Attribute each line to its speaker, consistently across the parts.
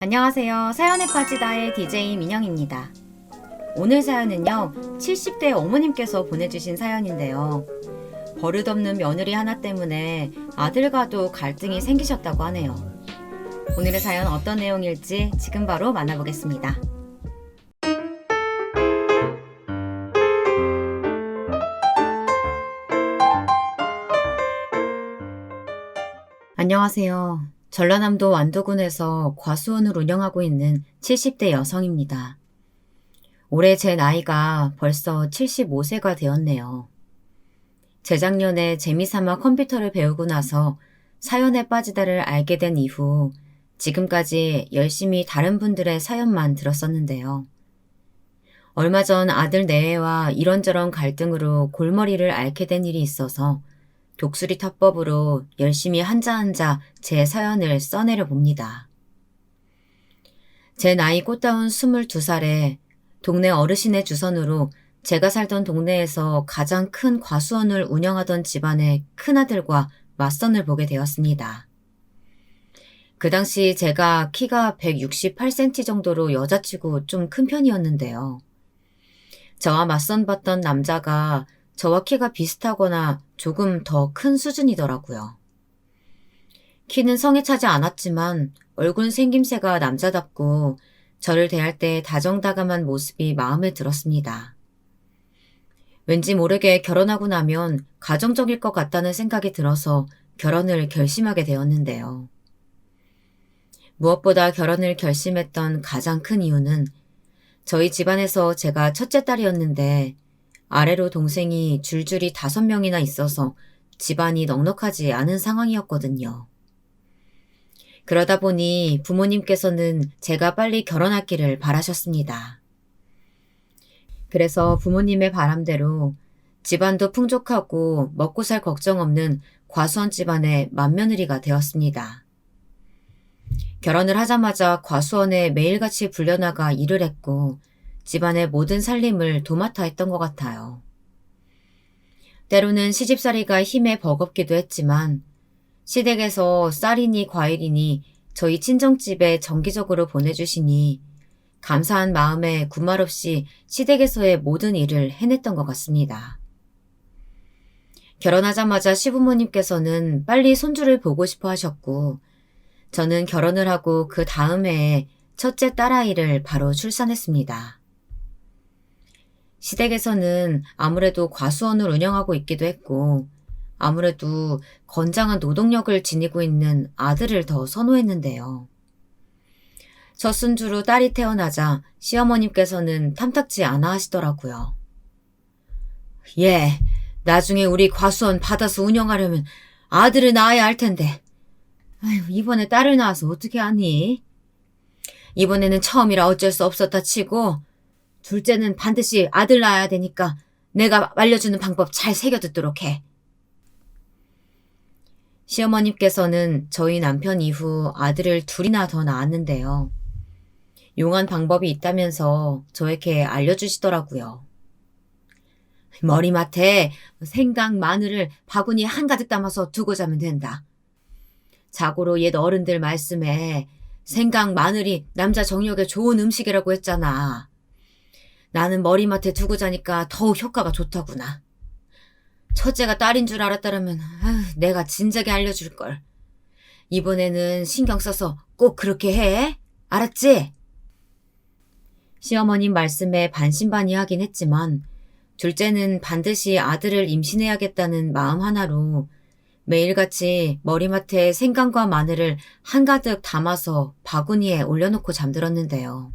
Speaker 1: 안녕하세요. 사연에 빠지다의 DJ 민영입니다. 오늘 사연은요, 70대 어머님께서 보내주신 사연인데요. 버릇없는 며느리 하나 때문에 아들과도 갈등이 생기셨다고 하네요. 오늘의 사연 어떤 내용일지 지금 바로 만나보겠습니다. 안녕하세요. 전라남도 완도군에서 과수원을 운영하고 있는 70대 여성입니다. 올해 제 나이가 벌써 75세가 되었네요. 재작년에 재미삼아 컴퓨터를 배우고 나서 사연에 빠지다를 알게 된 이후 지금까지 열심히 다른 분들의 사연만 들었었는데요. 얼마 전 아들 내외와 이런저런 갈등으로 골머리를 앓게 된 일이 있어서 독수리 타법으로 열심히 한자 제 사연을 써내려 봅니다. 제 나이 꽃다운 22살에 동네 어르신의 주선으로 제가 살던 동네에서 가장 큰 과수원을 운영하던 집안의 큰아들과 맞선을 보게 되었습니다. 그 당시 제가 키가 168cm 정도로 여자치고 좀 큰 편이었는데요. 저와 맞선 봤던 남자가 저와 키가 비슷하거나 조금 더 큰 수준이더라고요. 키는 성에 차지 않았지만 얼굴 생김새가 남자답고 저를 대할 때 다정다감한 모습이 마음에 들었습니다. 왠지 모르게 결혼하고 나면 가정적일 것 같다는 생각이 들어서 결혼을 결심하게 되었는데요. 무엇보다 결혼을 결심했던 가장 큰 이유는 저희 집안에서 제가 첫째 딸이었는데 아래로 동생이 줄줄이 5명이나 있어서 집안이 넉넉하지 않은 상황이었거든요. 그러다 보니 부모님께서는 제가 빨리 결혼하기를 바라셨습니다. 그래서 부모님의 바람대로 집안도 풍족하고 먹고 살 걱정 없는 과수원 집안의 맏며느리가 되었습니다. 결혼을 하자마자 과수원에 매일같이 불려나가 일을 했고 집안의 모든 살림을 도맡아 했던 것 같아요. 때로는 시집살이가 힘에 버겁기도 했지만 시댁에서 쌀이니 과일이니 저희 친정집에 정기적으로 보내주시니 감사한 마음에 군말 없이 시댁에서의 모든 일을 해냈던 것 같습니다. 결혼하자마자 시부모님께서는 빨리 손주를 보고 싶어 하셨고 저는 결혼을 하고 그 다음 해에 첫째 딸아이를 바로 출산했습니다. 시댁에서는 아무래도 과수원을 운영하고 있기도 했고 아무래도 건장한 노동력을 지니고 있는 아들을 더 선호했는데요. 첫 손주로 딸이 태어나자 시어머님께서는 탐탁지 않아 하시더라고요. 나중에 우리 과수원 받아서 운영하려면 아들을 낳아야 할 텐데. 아휴, 이번에 딸을 낳아서 어떻게 하니? 이번에는 처음이라 어쩔 수 없었다 치고 둘째는 반드시 아들 낳아야 되니까 내가 알려주는 방법 잘 새겨듣도록 해. 시어머님께서는 저희 남편 이후 아들을 둘이나 더 낳았는데요. 용한 방법이 있다면서 저에게 알려주시더라고요. 머리맡에 생강, 마늘을 바구니에 한가득 담아서 두고 자면 된다. 자고로 옛 어른들 말씀에 생강, 마늘이 남자 정력에 좋은 음식이라고 했잖아. 나는 머리맡에 두고 자니까 더욱 효과가 좋더구나. 첫째가 딸인 줄 알았다라면 내가 진작에 알려줄걸. 이번에는 신경 써서 꼭 그렇게 해. 알았지? 시어머님 말씀에 반신반의하긴 했지만 둘째는 반드시 아들을 임신해야겠다는 마음 하나로 매일같이 머리맡에 생강과 마늘을 한가득 담아서 바구니에 올려놓고 잠들었는데요.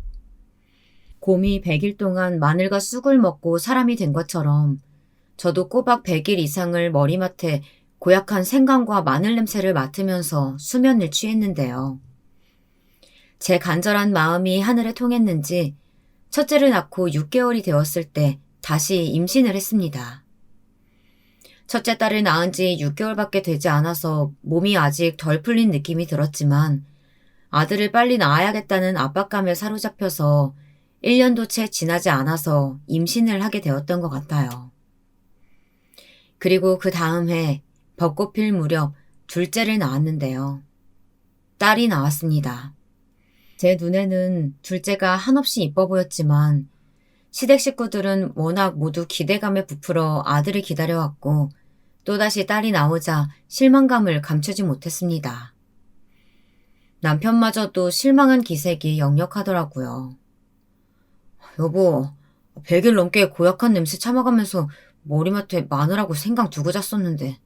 Speaker 1: 곰이 100일 동안 마늘과 쑥을 먹고 사람이 된 것처럼 저도 꼬박 100일 이상을 머리맡에 고약한 생강과 마늘 냄새를 맡으면서 수면을 취했는데요. 제 간절한 마음이 하늘에 통했는지 첫째를 낳고 6개월이 되었을 때 다시 임신을 했습니다. 첫째 딸을 낳은 지 6개월밖에 되지 않아서 몸이 아직 덜 풀린 느낌이 들었지만 아들을 빨리 낳아야겠다는 압박감에 사로잡혀서 1년도 채 지나지 않아서 임신을 하게 되었던 것 같아요. 그리고 그 다음 해 벚꽃 필 무렵 둘째를 낳았는데요. 딸이 나왔습니다. 제 눈에는 둘째가 한없이 이뻐 보였지만 시댁 식구들은 워낙 모두 기대감에 부풀어 아들을 기다려왔고 또다시 딸이 나오자 실망감을 감추지 못했습니다. 남편마저도 실망한 기색이 역력하더라고요. 여보, 100일 넘게 고약한 냄새 참아가면서 머리맡에 마누라고 생강 두고 잤었는데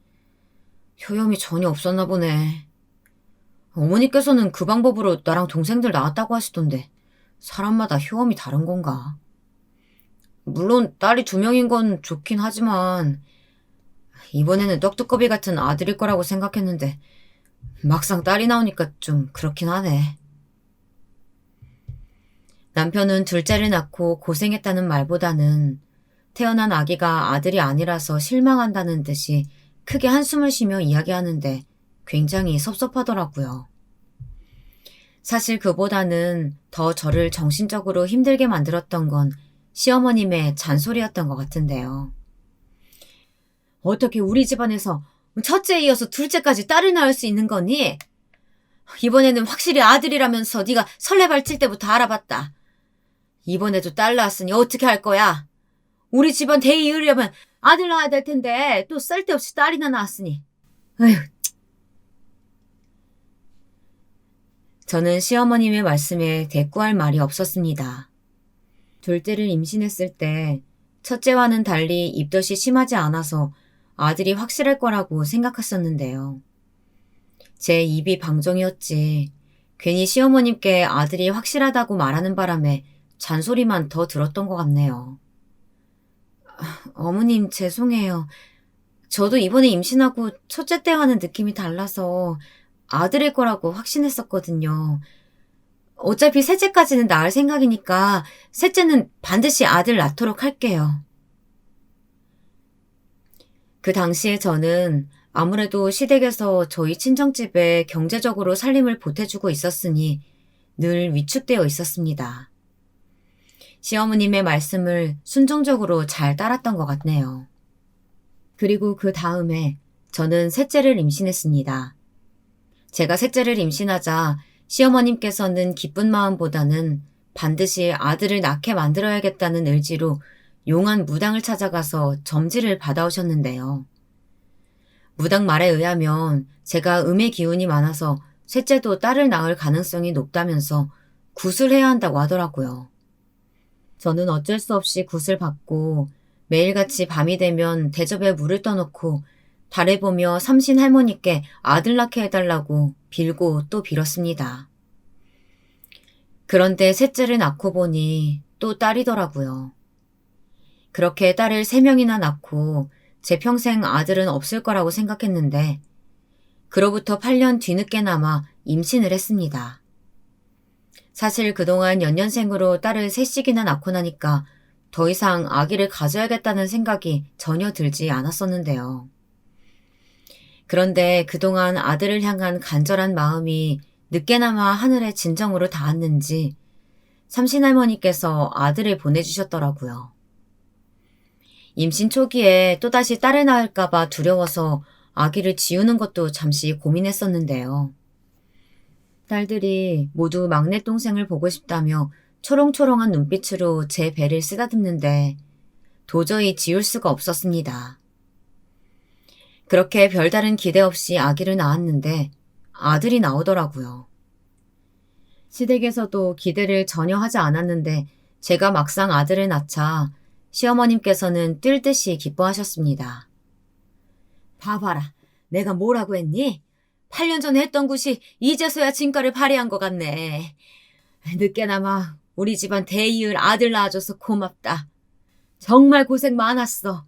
Speaker 1: 효염이 전혀 없었나 보네. 어머니께서는 그 방법으로 나랑 동생들 낳았다고 하시던데 사람마다 효험이 다른 건가? 물론 딸이 2명인 건 좋긴 하지만 이번에는 떡두꺼비 같은 아들일 거라고 생각했는데 막상 딸이 나오니까 좀 그렇긴 하네. 남편은 둘째를 낳고 고생했다는 말보다는 태어난 아기가 아들이 아니라서 실망한다는 듯이 크게 한숨을 쉬며 이야기하는데 굉장히 섭섭하더라고요. 사실 그보다는 더 저를 정신적으로 힘들게 만들었던 건 시어머님의 잔소리였던 것 같은데요. 어떻게 우리 집안에서 첫째에 이어서 둘째까지 딸을 낳을 수 있는 거니? 이번에는 확실히 아들이라면서 네가 설레발칠 때부터 알아봤다. 이번에도 딸 낳았으니 어떻게 할 거야? 우리 집안 대의 이으려면 아들 낳아야 될 텐데 또 쓸데없이 딸이나 낳았으니. 에휴. 저는 시어머님의 말씀에 대꾸할 말이 없었습니다. 둘째를 임신했을 때 첫째와는 달리 입덧이 심하지 않아서 아들이 확실할 거라고 생각했었는데요. 제 입이 방종이었지. 괜히 시어머님께 아들이 확실하다고 말하는 바람에 잔소리만 더 들었던 것 같네요. 어머님 죄송해요. 저도 이번에 임신하고 첫째 때와는 느낌이 달라서 아들일 거라고 확신했었거든요. 어차피 셋째까지는 낳을 생각이니까 셋째는 반드시 아들 낳도록 할게요. 그 당시에 저는 아무래도 시댁에서 저희 친정집에 경제적으로 살림을 보태주고 있었으니 늘 위축되어 있었습니다. 시어머님의 말씀을 순종적으로 잘 따랐던 것 같네요. 그리고 그 다음에 저는 셋째를 임신했습니다. 제가 셋째를 임신하자 시어머님께서는 기쁜 마음보다는 반드시 아들을 낳게 만들어야겠다는 의지로 용한 무당을 찾아가서 점지를 받아오셨는데요. 무당 말에 의하면 제가 음의 기운이 많아서 셋째도 딸을 낳을 가능성이 높다면서 굿을 해야 한다고 하더라고요. 저는 어쩔 수 없이 굿을 받고 매일같이 밤이 되면 대접에 물을 떠놓고 달을 보며 삼신 할머니께 아들 낳게 해달라고 빌고 또 빌었습니다. 그런데 셋째를 낳고 보니 또 딸이더라고요. 그렇게 딸을 3명이나 낳고 제 평생 아들은 없을 거라고 생각했는데 그로부터 8년 뒤늦게나마 임신을 했습니다. 사실 그동안 연년생으로 딸을 3씩이나 낳고 나니까 더 이상 아기를 가져야겠다는 생각이 전혀 들지 않았었는데요. 그런데 그동안 아들을 향한 간절한 마음이 늦게나마 하늘의 진정으로 닿았는지 삼신할머니께서 아들을 보내주셨더라고요. 임신 초기에 또다시 딸을 낳을까봐 두려워서 아기를 지우는 것도 잠시 고민했었는데요. 딸들이 모두 막내 동생을 보고 싶다며 초롱초롱한 눈빛으로 제 배를 쓰다듬는데 도저히 지울 수가 없었습니다. 그렇게 별다른 기대 없이 아기를 낳았는데 아들이 나오더라고요. 시댁에서도 기대를 전혀 하지 않았는데 제가 막상 아들을 낳자 시어머님께서는 뛸 듯이 기뻐하셨습니다. 봐봐라, 내가 뭐라고 했니? 8년 전에 했던 굿이 이제서야 진가를 발휘한 것 같네. 늦게나마 우리 집안 대이을 아들 낳아줘서 고맙다. 정말 고생 많았어.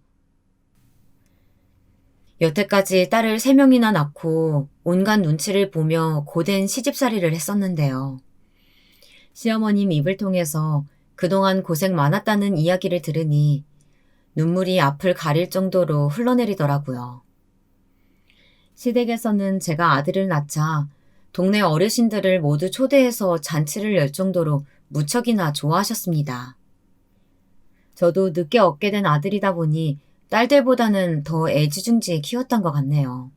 Speaker 1: 여태까지 딸을 3명이나 낳고 온갖 눈치를 보며 고된 시집살이를 했었는데요. 시어머님 입을 통해서 그동안 고생 많았다는 이야기를 들으니 눈물이 앞을 가릴 정도로 흘러내리더라고요. 시댁에서는 제가 아들을 낳자 동네 어르신들을 모두 초대해서 잔치를 열 정도로 무척이나 좋아하셨습니다. 저도 늦게 얻게 된 아들이다 보니 딸들보다는 더 애지중지 키웠던 것 같네요.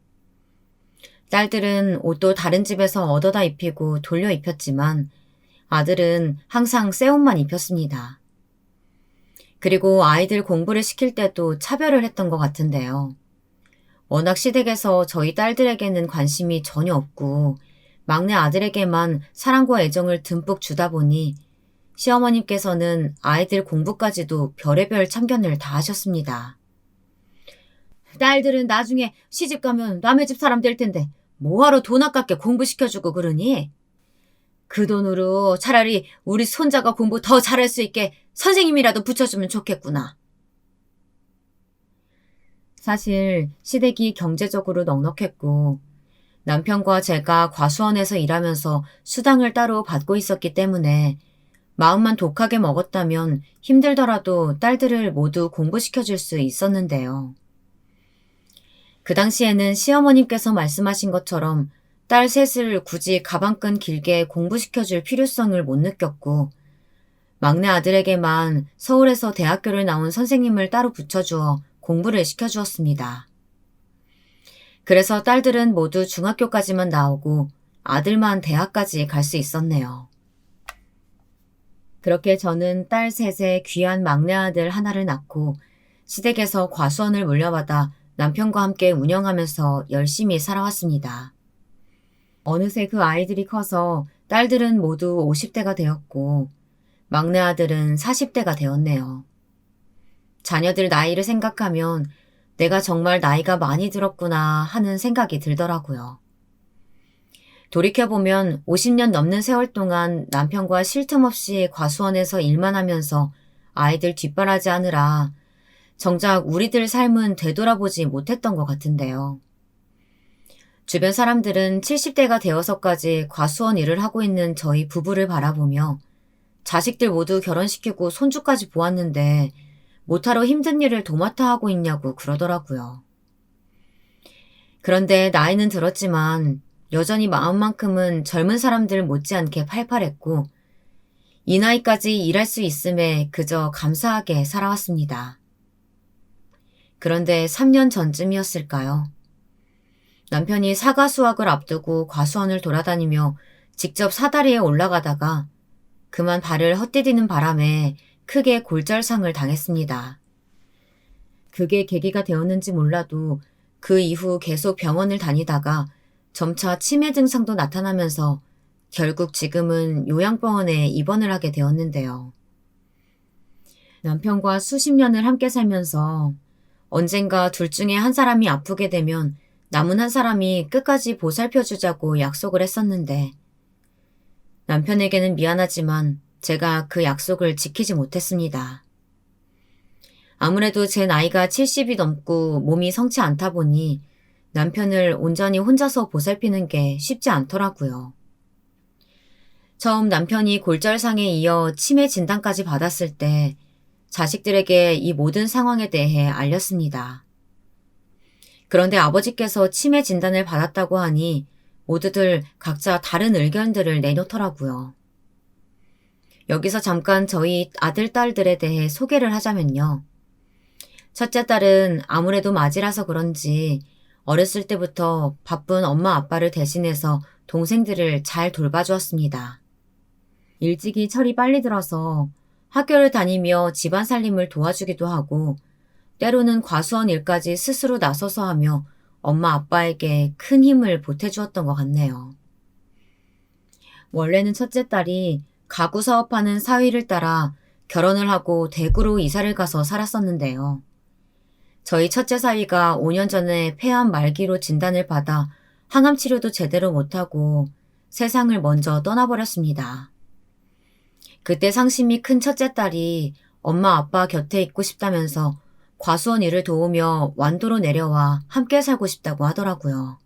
Speaker 1: 딸들은 옷도 다른 집에서 얻어다 입히고 돌려 입혔지만 아들은 항상 새 옷만 입혔습니다. 그리고 아이들 공부를 시킬 때도 차별을 했던 것 같은데요. 워낙 시댁에서 저희 딸들에게는 관심이 전혀 없고 막내 아들에게만 사랑과 애정을 듬뿍 주다 보니 시어머님께서는 아이들 공부까지도 별의별 참견을 다 하셨습니다. 딸들은 나중에 시집 가면 남의 집 사람 될 텐데 뭐하러 돈 아깝게 공부시켜주고 그러니? 그 돈으로 차라리 우리 손자가 공부 더 잘할 수 있게 선생님이라도 붙여주면 좋겠구나. 사실 시댁이 경제적으로 넉넉했고 남편과 제가 과수원에서 일하면서 수당을 따로 받고 있었기 때문에 마음만 독하게 먹었다면 힘들더라도 딸들을 모두 공부시켜줄 수 있었는데요. 그 당시에는 시어머님께서 말씀하신 것처럼 딸 셋을 굳이 가방끈 길게 공부시켜줄 필요성을 못 느꼈고 막내 아들에게만 서울에서 대학교를 나온 선생님을 따로 붙여주어 공부를 시켜주었습니다. 그래서 딸들은 모두 중학교까지만 나오고 아들만 대학까지 갈 수 있었네요. 그렇게 저는 딸 셋에 귀한 막내 아들 하나를 낳고 시댁에서 과수원을 물려받아 남편과 함께 운영하면서 열심히 살아왔습니다. 어느새 그 아이들이 커서 딸들은 모두 50대가 되었고 막내 아들은 40대가 되었네요. 자녀들 나이를 생각하면 내가 정말 나이가 많이 들었구나 하는 생각이 들더라고요. 돌이켜보면 50년 넘는 세월 동안 남편과 쉴 틈 없이 과수원에서 일만 하면서 아이들 뒷바라지 하느라 정작 우리들 삶은 되돌아보지 못했던 것 같은데요. 주변 사람들은 70대가 되어서까지 과수원 일을 하고 있는 저희 부부를 바라보며 자식들 모두 결혼시키고 손주까지 보았는데 못하러 힘든 일을 도맡아 하고 있냐고 그러더라고요. 그런데 나이는 들었지만 여전히 마음만큼은 젊은 사람들 못지않게 팔팔했고 이 나이까지 일할 수 있음에 그저 감사하게 살아왔습니다. 그런데 3년 전쯤이었을까요? 남편이 사과 수확을 앞두고 과수원을 돌아다니며 직접 사다리에 올라가다가 그만 발을 헛디디는 바람에 크게 골절상을 당했습니다. 그게 계기가 되었는지 몰라도 그 이후 계속 병원을 다니다가 점차 치매 증상도 나타나면서 결국 지금은 요양병원에 입원을 하게 되었는데요. 남편과 수십 년을 함께 살면서 언젠가 둘 중에 한 사람이 아프게 되면 남은 한 사람이 끝까지 보살펴주자고 약속을 했었는데 남편에게는 미안하지만 제가 그 약속을 지키지 못했습니다. 아무래도 제 나이가 70이 넘고 몸이 성치 않다 보니 남편을 온전히 혼자서 보살피는 게 쉽지 않더라고요. 처음 남편이 골절상에 이어 치매 진단까지 받았을 때 자식들에게 이 모든 상황에 대해 알렸습니다. 그런데 아버지께서 치매 진단을 받았다고 하니 모두들 각자 다른 의견들을 내놓더라고요. 여기서 잠깐 저희 아들, 딸들에 대해 소개를 하자면요. 첫째 딸은 아무래도 맞이라서 그런지 어렸을 때부터 바쁜 엄마 아빠를 대신해서 동생들을 잘 돌봐주었습니다. 일찍이 철이 빨리 들어서 학교를 다니며 집안 살림을 도와주기도 하고 때로는 과수원 일까지 스스로 나서서 하며 엄마 아빠에게 큰 힘을 보태주었던 것 같네요. 원래는 첫째 딸이 가구 사업하는 사위를 따라 결혼을 하고 대구로 이사를 가서 살았었는데요. 저희 첫째 사위가 5년 전에 폐암 말기로 진단을 받아 항암 치료도 제대로 못하고 세상을 먼저 떠나버렸습니다. 그때 상심이 큰 첫째 딸이 엄마 아빠 곁에 있고 싶다면서 과수원 일을 도우며 완도로 내려와 함께 살고 싶다고 하더라고요.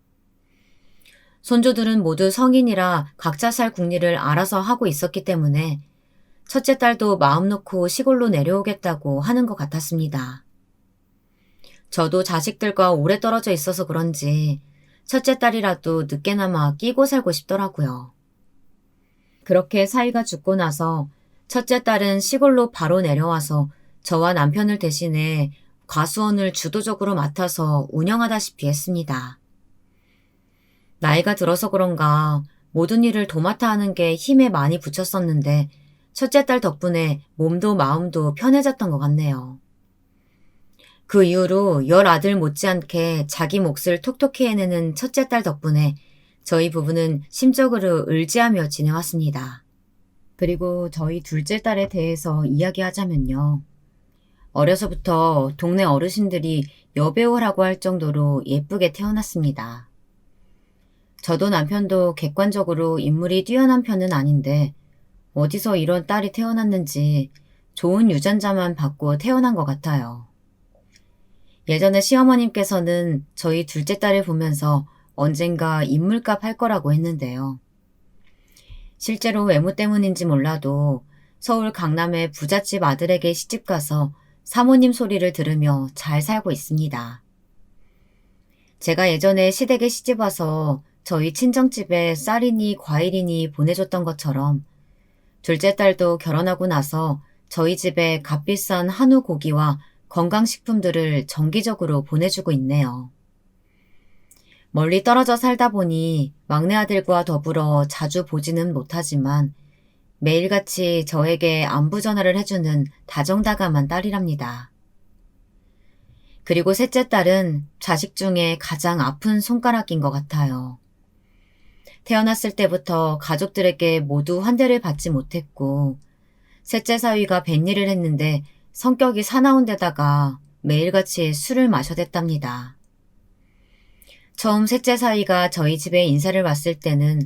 Speaker 1: 손주들은 모두 성인이라 각자 살 궁리를 알아서 하고 있었기 때문에 첫째 딸도 마음 놓고 시골로 내려오겠다고 하는 것 같았습니다. 저도 자식들과 오래 떨어져 있어서 그런지 첫째 딸이라도 늦게나마 끼고 살고 싶더라고요. 그렇게 사위가 죽고 나서 첫째 딸은 시골로 바로 내려와서 저와 남편을 대신해 과수원을 주도적으로 맡아서 운영하다시피 했습니다. 나이가 들어서 그런가 모든 일을 도맡아 하는 게 힘에 많이 부쳤었는데 첫째 딸 덕분에 몸도 마음도 편해졌던 것 같네요. 그 이후로 열 아들 못지않게 자기 몫을 톡톡히 해내는 첫째 딸 덕분에 저희 부부는 심적으로 의지하며 지내왔습니다. 그리고 저희 둘째 딸에 대해서 이야기하자면요. 어려서부터 동네 어르신들이 여배우라고 할 정도로 예쁘게 태어났습니다. 저도 남편도 객관적으로 인물이 뛰어난 편은 아닌데 어디서 이런 딸이 태어났는지 좋은 유전자만 받고 태어난 것 같아요. 예전에 시어머님께서는 저희 둘째 딸을 보면서 언젠가 인물값 할 거라고 했는데요. 실제로 외모 때문인지 몰라도 서울 강남의 부잣집 아들에게 시집가서 사모님 소리를 들으며 잘 살고 있습니다. 제가 예전에 시댁에 시집와서 저희 친정집에 쌀이니 과일이니 보내줬던 것처럼 둘째 딸도 결혼하고 나서 저희 집에 값비싼 한우 고기와 건강식품들을 정기적으로 보내주고 있네요. 멀리 떨어져 살다 보니 막내 아들과 더불어 자주 보지는 못하지만 매일같이 저에게 안부 전화를 해주는 다정다감한 딸이랍니다. 그리고 셋째 딸은 자식 중에 가장 아픈 손가락인 것 같아요. 태어났을 때부터 가족들에게 모두 환대를 받지 못했고 셋째 사위가 뱃일을 했는데 성격이 사나운 데다가 매일같이 술을 마셔댔답니다. 처음 셋째 사위가 저희 집에 인사를 왔을 때는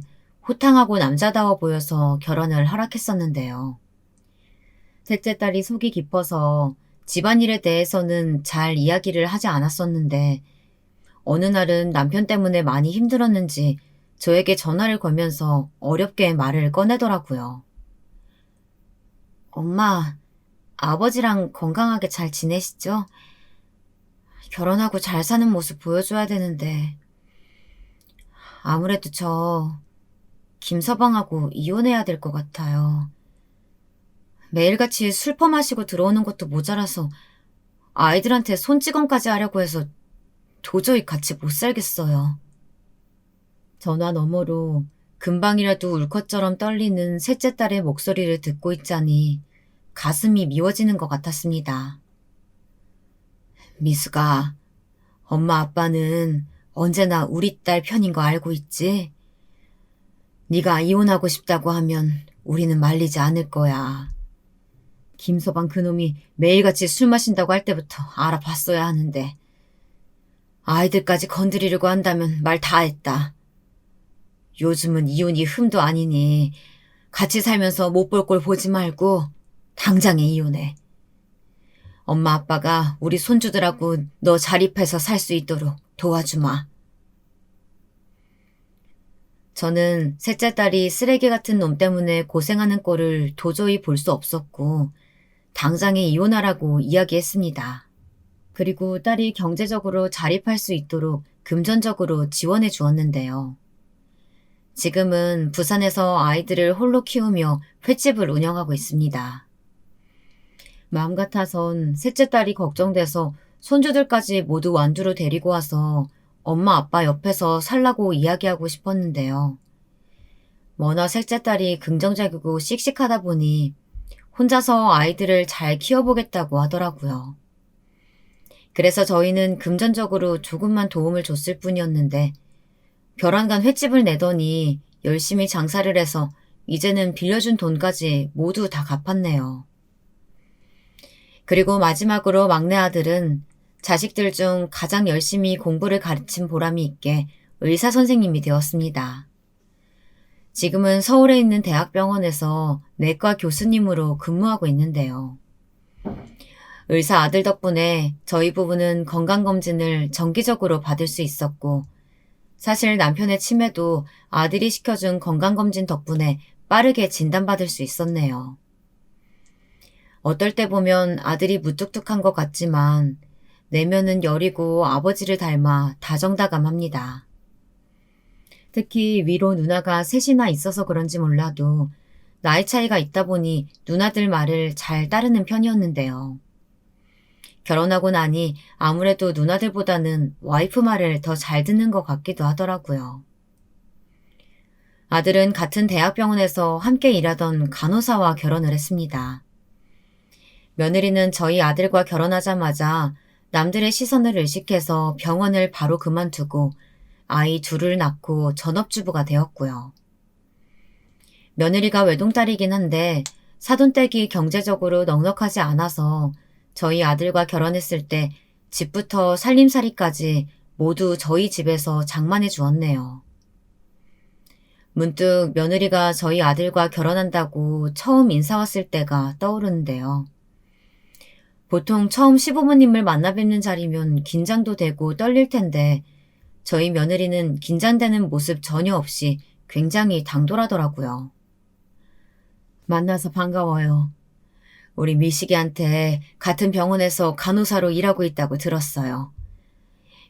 Speaker 1: 호탕하고 남자다워 보여서 결혼을 허락했었는데요. 셋째 딸이 속이 깊어서 집안일에 대해서는 잘 이야기를 하지 않았었는데 어느 날은 남편 때문에 많이 힘들었는지 저에게 전화를 걸면서 어렵게 말을 꺼내더라고요. 엄마, 아버지랑 건강하게 잘 지내시죠? 결혼하고 잘 사는 모습 보여줘야 되는데 아무래도 저 김서방하고 이혼해야 될 것 같아요. 매일같이 술 퍼마시고 들어오는 것도 모자라서 아이들한테 손찌검까지 하려고 해서 도저히 같이 못 살겠어요. 전화 너머로 금방이라도 울컥처럼 떨리는 셋째 딸의 목소리를 듣고 있자니 가슴이 미워지는 것 같았습니다. 미수가, 엄마 아빠는 언제나 우리 딸 편인 거 알고 있지? 네가 이혼하고 싶다고 하면 우리는 말리지 않을 거야. 김서방 그놈이 매일같이 술 마신다고 할 때부터 알아봤어야 하는데 아이들까지 건드리려고 한다면 말 다 했다. 요즘은 이혼이 흠도 아니니 같이 살면서 못 볼 꼴 보지 말고 당장에 이혼해. 엄마 아빠가 우리 손주들하고 너 자립해서 살 수 있도록 도와주마. 저는 셋째 딸이 쓰레기 같은 놈 때문에 고생하는 꼴을 도저히 볼 수 없었고 당장에 이혼하라고 이야기했습니다. 그리고 딸이 경제적으로 자립할 수 있도록 금전적으로 지원해 주었는데요. 지금은 부산에서 아이들을 홀로 키우며 횟집을 운영하고 있습니다. 마음 같아선 셋째 딸이 걱정돼서 손주들까지 모두 완주로 데리고 와서 엄마 아빠 옆에서 살라고 이야기하고 싶었는데요. 워낙 셋째 딸이 긍정적이고 씩씩하다 보니 혼자서 아이들을 잘 키워보겠다고 하더라고요. 그래서 저희는 금전적으로 조금만 도움을 줬을 뿐이었는데 벼랑간 횟집을 내더니 열심히 장사를 해서 이제는 빌려준 돈까지 모두 다 갚았네요. 그리고 마지막으로 막내 아들은 자식들 중 가장 열심히 공부를 가르친 보람이 있게 의사 선생님이 되었습니다. 지금은 서울에 있는 대학병원에서 내과 교수님으로 근무하고 있는데요. 의사 아들 덕분에 저희 부부는 건강검진을 정기적으로 받을 수 있었고 사실 남편의 치매도 아들이 시켜준 건강검진 덕분에 빠르게 진단받을 수 있었네요. 어떨 때 보면 아들이 무뚝뚝한 것 같지만 내면은 여리고 아버지를 닮아 다정다감합니다. 특히 위로 누나가 셋이나 있어서 그런지 몰라도 나이 차이가 있다 보니 누나들 말을 잘 따르는 편이었는데요. 결혼하고 나니 아무래도 누나들보다는 와이프 말을 더 잘 듣는 것 같기도 하더라고요. 아들은 같은 대학병원에서 함께 일하던 간호사와 결혼을 했습니다. 며느리는 저희 아들과 결혼하자마자 남들의 시선을 의식해서 병원을 바로 그만두고 아이 둘을 낳고 전업주부가 되었고요. 며느리가 외동딸이긴 한데 사돈댁이 경제적으로 넉넉하지 않아서 저희 아들과 결혼했을 때 집부터 살림살이까지 모두 저희 집에서 장만해 주었네요. 문득 며느리가 저희 아들과 결혼한다고 처음 인사 왔을 때가 떠오르는데요. 보통 처음 시부모님을 만나 뵙는 자리면 긴장도 되고 떨릴 텐데 저희 며느리는 긴장되는 모습 전혀 없이 굉장히 당돌하더라고요. 만나서 반가워요. 우리 미식이한테 같은 병원에서 간호사로 일하고 있다고 들었어요.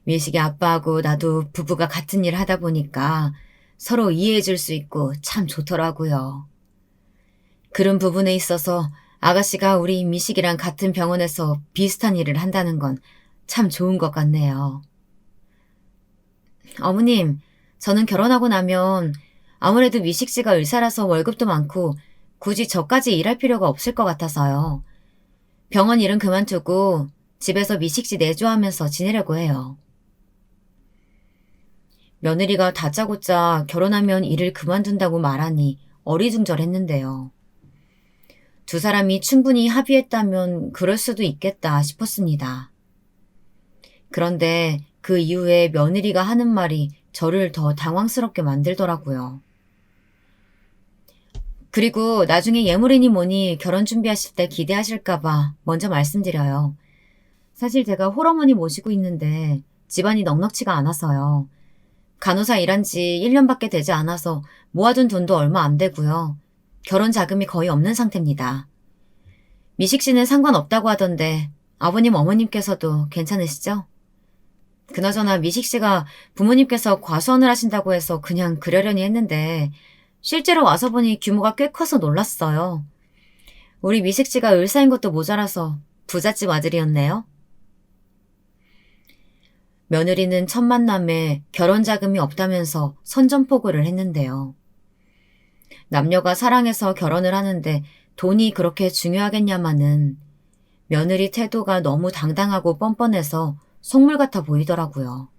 Speaker 1: 미식이 아빠하고 나도 부부가 같은 일 하다 보니까 서로 이해해 줄 수 있고 참 좋더라고요. 그런 부분에 있어서 아가씨가 우리 미식이랑 같은 병원에서 비슷한 일을 한다는 건 참 좋은 것 같네요. 어머님, 저는 결혼하고 나면 아무래도 미식 씨가 의사라서 월급도 많고 굳이 저까지 일할 필요가 없을 것 같아서요. 병원 일은 그만두고 집에서 미식 씨 내조하면서 지내려고 해요. 며느리가 다짜고짜 결혼하면 일을 그만둔다고 말하니 어리둥절했는데요. 두 사람이 충분히 합의했다면 그럴 수도 있겠다 싶었습니다. 그런데 그 이후에 며느리가 하는 말이 저를 더 당황스럽게 만들더라고요. 그리고 나중에 예물이니 뭐니 결혼 준비하실 때 기대하실까봐 먼저 말씀드려요. 사실 제가 홀어머니 모시고 있는데 집안이 넉넉지가 않아서요. 간호사 일한 지 1년밖에 되지 않아서 모아둔 돈도 얼마 안 되고요. 결혼 자금이 거의 없는 상태입니다. 미식 씨는 상관없다고 하던데 아버님 어머님께서도 괜찮으시죠? 그나저나 미식 씨가 부모님께서 과수원을 하신다고 해서 그냥 그러려니 했는데 실제로 와서 보니 규모가 꽤 커서 놀랐어요. 우리 미식 씨가 의사인 것도 모자라서 부잣집 아들이었네요. 며느리는 첫 만남에 결혼 자금이 없다면서 선전포고를 했는데요. 남녀가 사랑해서 결혼을 하는데 돈이 그렇게 중요하겠냐마는 며느리 태도가 너무 당당하고 뻔뻔해서 속물 같아 보이더라고요.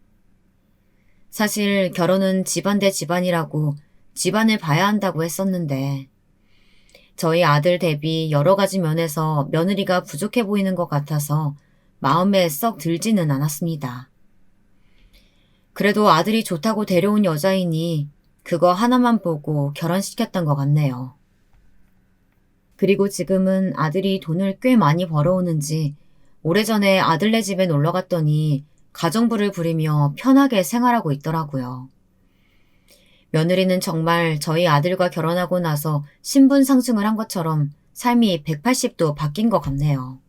Speaker 1: 사실 결혼은 집안 대 집안이라고 집안을 봐야 한다고 했었는데 저희 아들 대비 여러 가지 면에서 며느리가 부족해 보이는 것 같아서 마음에 썩 들지는 않았습니다. 그래도 아들이 좋다고 데려온 여자이니 그거 하나만 보고 결혼시켰던 것 같네요. 그리고 지금은 아들이 돈을 꽤 많이 벌어오는지 오래전에 아들네 집에 놀러 갔더니 가정부를 부리며 편하게 생활하고 있더라고요. 며느리는 정말 저희 아들과 결혼하고 나서 신분 상승을 한 것처럼 삶이 180도 바뀐 것 같네요.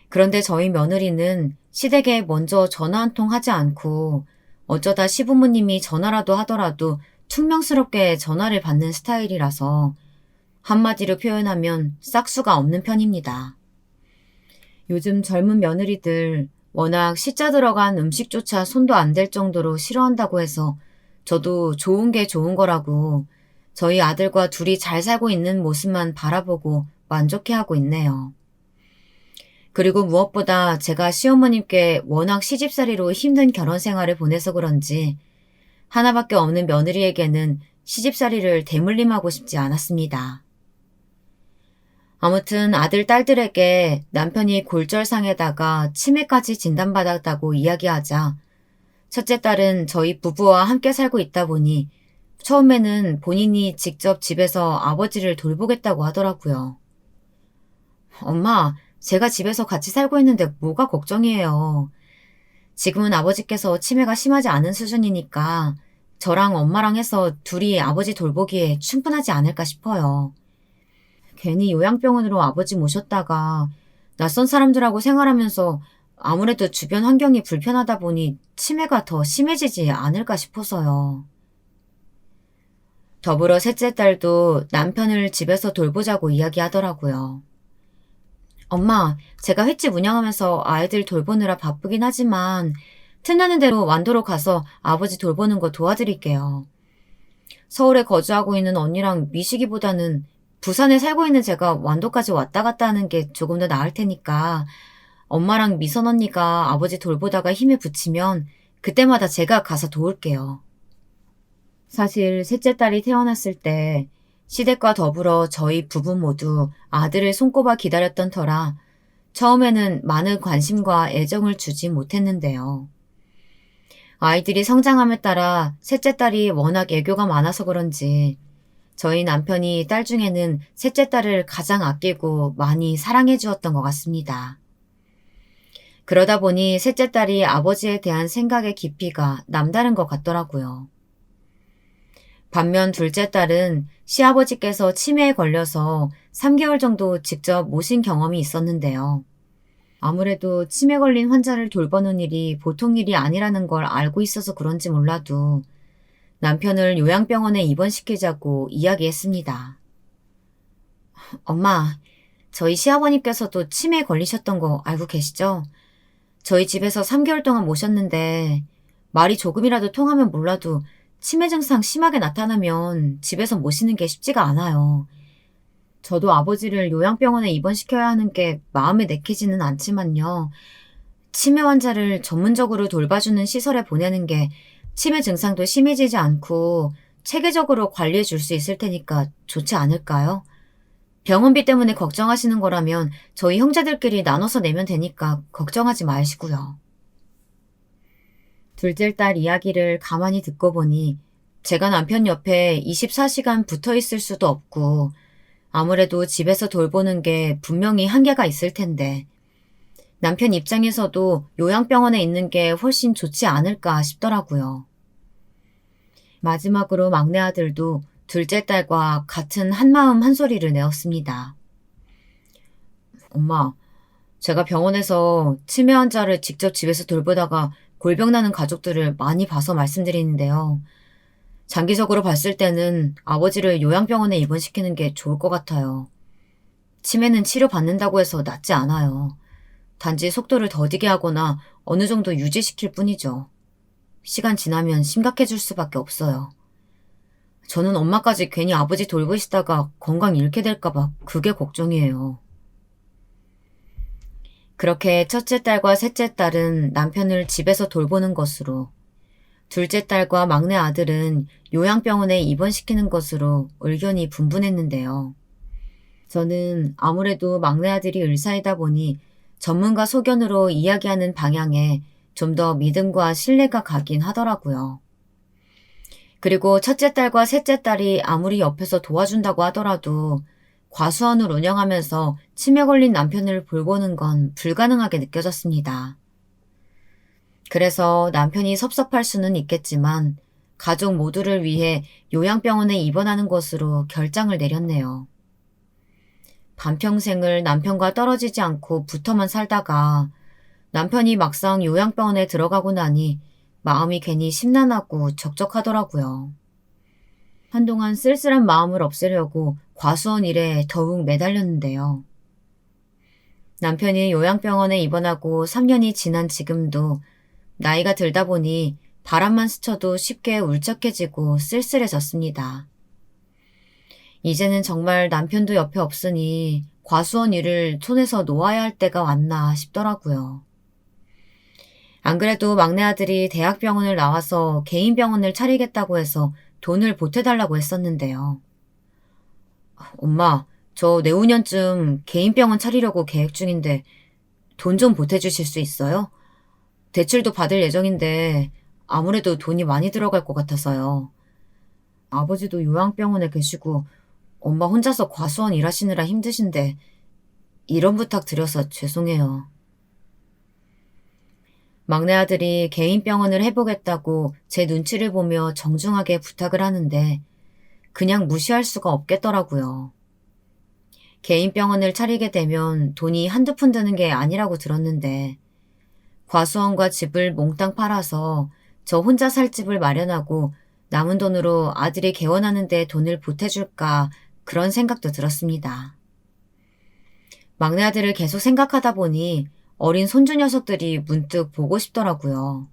Speaker 1: 그런데 저희 며느리는 시댁에 먼저 전화 한 통 하지 않고 어쩌다 시부모님이 전화라도 하더라도 퉁명스럽게 전화를 받는 스타일이라서 한마디로 표현하면 싹수가 없는 편입니다. 요즘 젊은 며느리들 워낙 시자 들어간 음식조차 손도 안 댈 정도로 싫어한다고 해서 저도 좋은 게 좋은 거라고 저희 아들과 둘이 잘 살고 있는 모습만 바라보고 만족해하고 있네요. 그리고 무엇보다 제가 시어머님께 워낙 시집살이로 힘든 결혼 생활을 보내서 그런지 하나밖에 없는 며느리에게는 시집살이를 대물림하고 싶지 않았습니다. 아무튼 아들, 딸들에게 남편이 골절상에다가 치매까지 진단받았다고 이야기하자 첫째 딸은 저희 부부와 함께 살고 있다 보니 처음에는 본인이 직접 집에서 아버지를 돌보겠다고 하더라고요. 엄마, 제가 집에서 같이 살고 있는데 뭐가 걱정이에요. 지금은 아버지께서 치매가 심하지 않은 수준이니까 저랑 엄마랑 해서 둘이 아버지 돌보기에 충분하지 않을까 싶어요. 괜히 요양병원으로 아버지 모셨다가 낯선 사람들하고 생활하면서 아무래도 주변 환경이 불편하다 보니 치매가 더 심해지지 않을까 싶어서요. 더불어 셋째 딸도 남편을 집에서 돌보자고 이야기하더라고요. 엄마, 제가 횟집 운영하면서 아이들 돌보느라 바쁘긴 하지만 틈나는 대로 완도로 가서 아버지 돌보는 거 도와드릴게요. 서울에 거주하고 있는 언니랑 미시기보다는 부산에 살고 있는 제가 완도까지 왔다 갔다 하는 게 조금 더 나을 테니까 엄마랑 미선 언니가 아버지 돌보다가 힘에 부치면 그때마다 제가 가서 도울게요. 사실 셋째 딸이 태어났을 때 시댁과 더불어 저희 부부 모두 아들을 손꼽아 기다렸던 터라 처음에는 많은 관심과 애정을 주지 못했는데요. 아이들이 성장함에 따라 셋째 딸이 워낙 애교가 많아서 그런지 저희 남편이 딸 중에는 셋째 딸을 가장 아끼고 많이 사랑해 주었던 것 같습니다. 그러다 보니 셋째 딸이 아버지에 대한 생각의 깊이가 남다른 것 같더라고요. 반면 둘째 딸은 시아버지께서 치매에 걸려서 3개월 정도 직접 모신 경험이 있었는데요. 아무래도 치매 걸린 환자를 돌보는 일이 보통 일이 아니라는 걸 알고 있어서 그런지 몰라도 남편을 요양병원에 입원시키자고 이야기했습니다. 엄마, 저희 시아버님께서도 치매에 걸리셨던 거 알고 계시죠? 저희 집에서 3개월 동안 모셨는데 말이 조금이라도 통하면 몰라도 치매 증상 심하게 나타나면 집에서 모시는 게 쉽지가 않아요. 저도 아버지를 요양병원에 입원시켜야 하는 게 마음에 내키지는 않지만요. 치매 환자를 전문적으로 돌봐주는 시설에 보내는 게 치매 증상도 심해지지 않고 체계적으로 관리해 줄 수 있을 테니까 좋지 않을까요? 병원비 때문에 걱정하시는 거라면 저희 형제들끼리 나눠서 내면 되니까 걱정하지 마시고요. 둘째 딸 이야기를 가만히 듣고 보니 제가 남편 옆에 24시간 붙어 있을 수도 없고 아무래도 집에서 돌보는 게 분명히 한계가 있을 텐데 남편 입장에서도 요양병원에 있는 게 훨씬 좋지 않을까 싶더라고요. 마지막으로 막내 아들도 둘째 딸과 같은 한마음 한소리를 내었습니다. 엄마, 제가 병원에서 치매 환자를 직접 집에서 돌보다가 골병 나는 가족들을 많이 봐서 말씀드리는데요. 장기적으로 봤을 때는 아버지를 요양병원에 입원시키는 게 좋을 것 같아요. 치매는 치료받는다고 해서 낫지 않아요. 단지 속도를 더디게 하거나 어느 정도 유지시킬 뿐이죠. 시간 지나면 심각해질 수밖에 없어요. 저는 엄마까지 괜히 아버지 돌보시다가 건강 잃게 될까봐 그게 걱정이에요. 그렇게 첫째 딸과 셋째 딸은 남편을 집에서 돌보는 것으로, 둘째 딸과 막내 아들은 요양병원에 입원시키는 것으로 의견이 분분했는데요. 저는 아무래도 막내 아들이 의사이다 보니 전문가 소견으로 이야기하는 방향에 좀 더 믿음과 신뢰가 가긴 하더라고요. 그리고 첫째 딸과 셋째 딸이 아무리 옆에서 도와준다고 하더라도 과수원을 운영하면서 치매 걸린 남편을 돌보는 건 불가능하게 느껴졌습니다. 그래서 남편이 섭섭할 수는 있겠지만 가족 모두를 위해 요양병원에 입원하는 것으로 결정을 내렸네요. 반평생을 남편과 떨어지지 않고 붙어만 살다가 남편이 막상 요양병원에 들어가고 나니 마음이 괜히 심란하고 적적하더라고요. 한동안 쓸쓸한 마음을 없애려고 과수원 일에 더욱 매달렸는데요. 남편이 요양병원에 입원하고 3년이 지난 지금도 나이가 들다 보니 바람만 스쳐도 쉽게 울적해지고 쓸쓸해졌습니다. 이제는 정말 남편도 옆에 없으니 과수원 일을 손에서 놓아야 할 때가 왔나 싶더라고요. 안 그래도 막내 아들이 대학병원을 나와서 개인 병원을 차리겠다고 해서 돈을 보태달라고 했었는데요. 엄마, 저 내후년쯤 개인 병원 차리려고 계획 중인데 돈 좀 보태주실 수 있어요? 대출도 받을 예정인데 아무래도 돈이 많이 들어갈 것 같아서요. 아버지도 요양병원에 계시고 엄마 혼자서 과수원 일하시느라 힘드신데 이런 부탁 드려서 죄송해요. 막내 아들이 개인 병원을 해보겠다고 제 눈치를 보며 정중하게 부탁을 하는데 그냥 무시할 수가 없겠더라고요. 개인 병원을 차리게 되면 돈이 한두 푼 드는 게 아니라고 들었는데 과수원과 집을 몽땅 팔아서 저 혼자 살 집을 마련하고 남은 돈으로 아들이 개원하는 데 돈을 보태줄까 그런 생각도 들었습니다. 막내 아들을 계속 생각하다 보니 어린 손주 녀석들이 문득 보고 싶더라고요.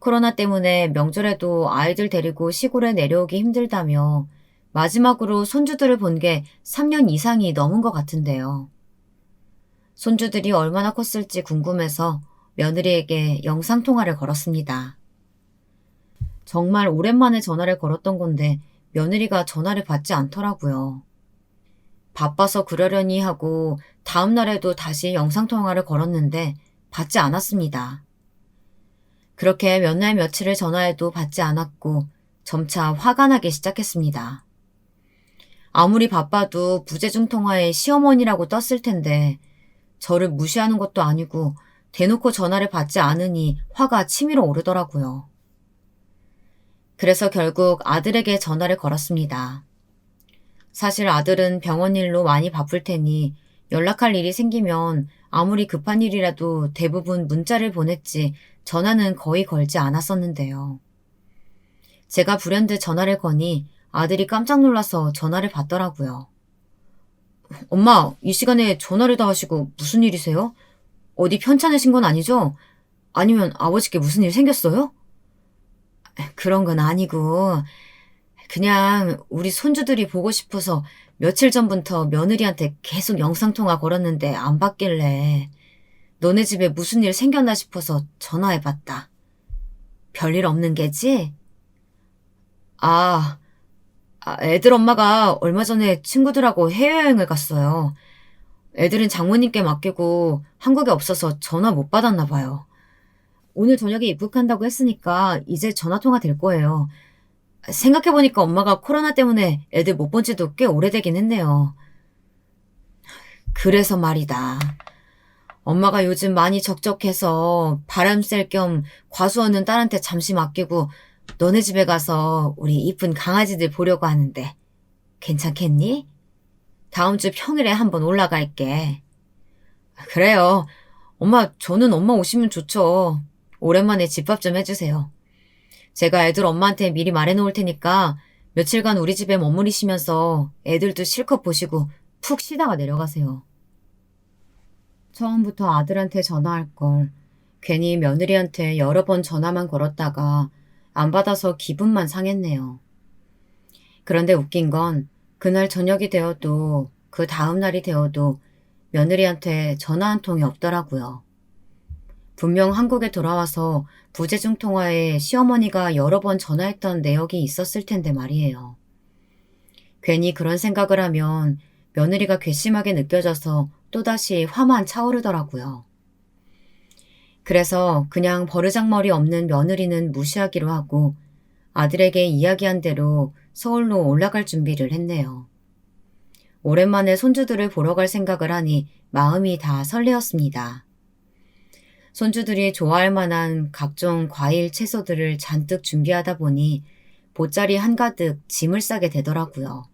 Speaker 1: 코로나 때문에 명절에도 아이들 데리고 시골에 내려오기 힘들다며 마지막으로 손주들을 본 게 3년 이상이 넘은 것 같은데요. 손주들이 얼마나 컸을지 궁금해서 며느리에게 영상통화를 걸었습니다. 정말 오랜만에 전화를 걸었던 건데 며느리가 전화를 받지 않더라고요. 바빠서 그러려니 하고 다음 날에도 다시 영상통화를 걸었는데 받지 않았습니다. 그렇게 몇 날 며칠을 전화해도 받지 않았고 점차 화가 나기 시작했습니다. 아무리 바빠도 부재중 통화에 시어머니라고 떴을 텐데 저를 무시하는 것도 아니고 대놓고 전화를 받지 않으니 화가 치밀어 오르더라고요. 그래서 결국 아들에게 전화를 걸었습니다. 사실 아들은 병원 일로 많이 바쁠 테니 연락할 일이 생기면 아무리 급한 일이라도 대부분 문자를 보냈지 전화는 거의 걸지 않았었는데요. 제가 불현듯 전화를 거니 아들이 깜짝 놀라서 전화를 받더라고요. 엄마, 이 시간에 전화를 다 하시고 무슨 일이세요? 어디 편찮으신 건 아니죠? 아니면 아버지께 무슨 일 생겼어요? 그런 건 아니고 그냥 우리 손주들이 보고 싶어서 며칠 전부터 며느리한테 계속 영상통화 걸었는데 안 받길래 너네 집에 무슨 일 생겼나 싶어서 전화해봤다. 별일 없는 게지? 아, 애들 엄마가 얼마 전에 친구들하고 해외여행을 갔어요. 애들은 장모님께 맡기고 한국에 없어서 전화 못 받았나 봐요. 오늘 저녁에 입국한다고 했으니까 이제 전화통화 될 거예요. 생각해보니까 엄마가 코로나 때문에 애들 못 본 지도 꽤 오래되긴 했네요. 그래서 말이다. 엄마가 요즘 많이 적적해서 바람 쐴 겸 과수원은 딸한테 잠시 맡기고 너네 집에 가서 우리 이쁜 강아지들 보려고 하는데 괜찮겠니? 다음 주 평일에 한번 올라갈게. 그래요. 엄마, 저는 엄마 오시면 좋죠. 오랜만에 집밥 좀 해주세요. 제가 애들 엄마한테 미리 말해놓을 테니까 며칠간 우리 집에 머무르시면서 애들도 실컷 보시고 푹 쉬다가 내려가세요. 처음부터 아들한테 전화할 걸. 괜히 며느리한테 여러 번 전화만 걸었다가 안 받아서 기분만 상했네요. 그런데 웃긴 건 그날 저녁이 되어도 그 다음 날이 되어도 며느리한테 전화 한 통이 없더라고요. 분명 한국에 돌아와서 부재중 통화에 시어머니가 여러 번 전화했던 내역이 있었을 텐데 말이에요. 괜히 그런 생각을 하면 며느리가 괘씸하게 느껴져서 또다시 화만 차오르더라고요. 그래서 그냥 버르장머리 없는 며느리는 무시하기로 하고 아들에게 이야기한 대로 서울로 올라갈 준비를 했네요. 오랜만에 손주들을 보러 갈 생각을 하니 마음이 다 설레었습니다. 손주들이 좋아할 만한 각종 과일, 채소들을 잔뜩 준비하다 보니 돗자리 한가득 짐을 싸게 되더라고요.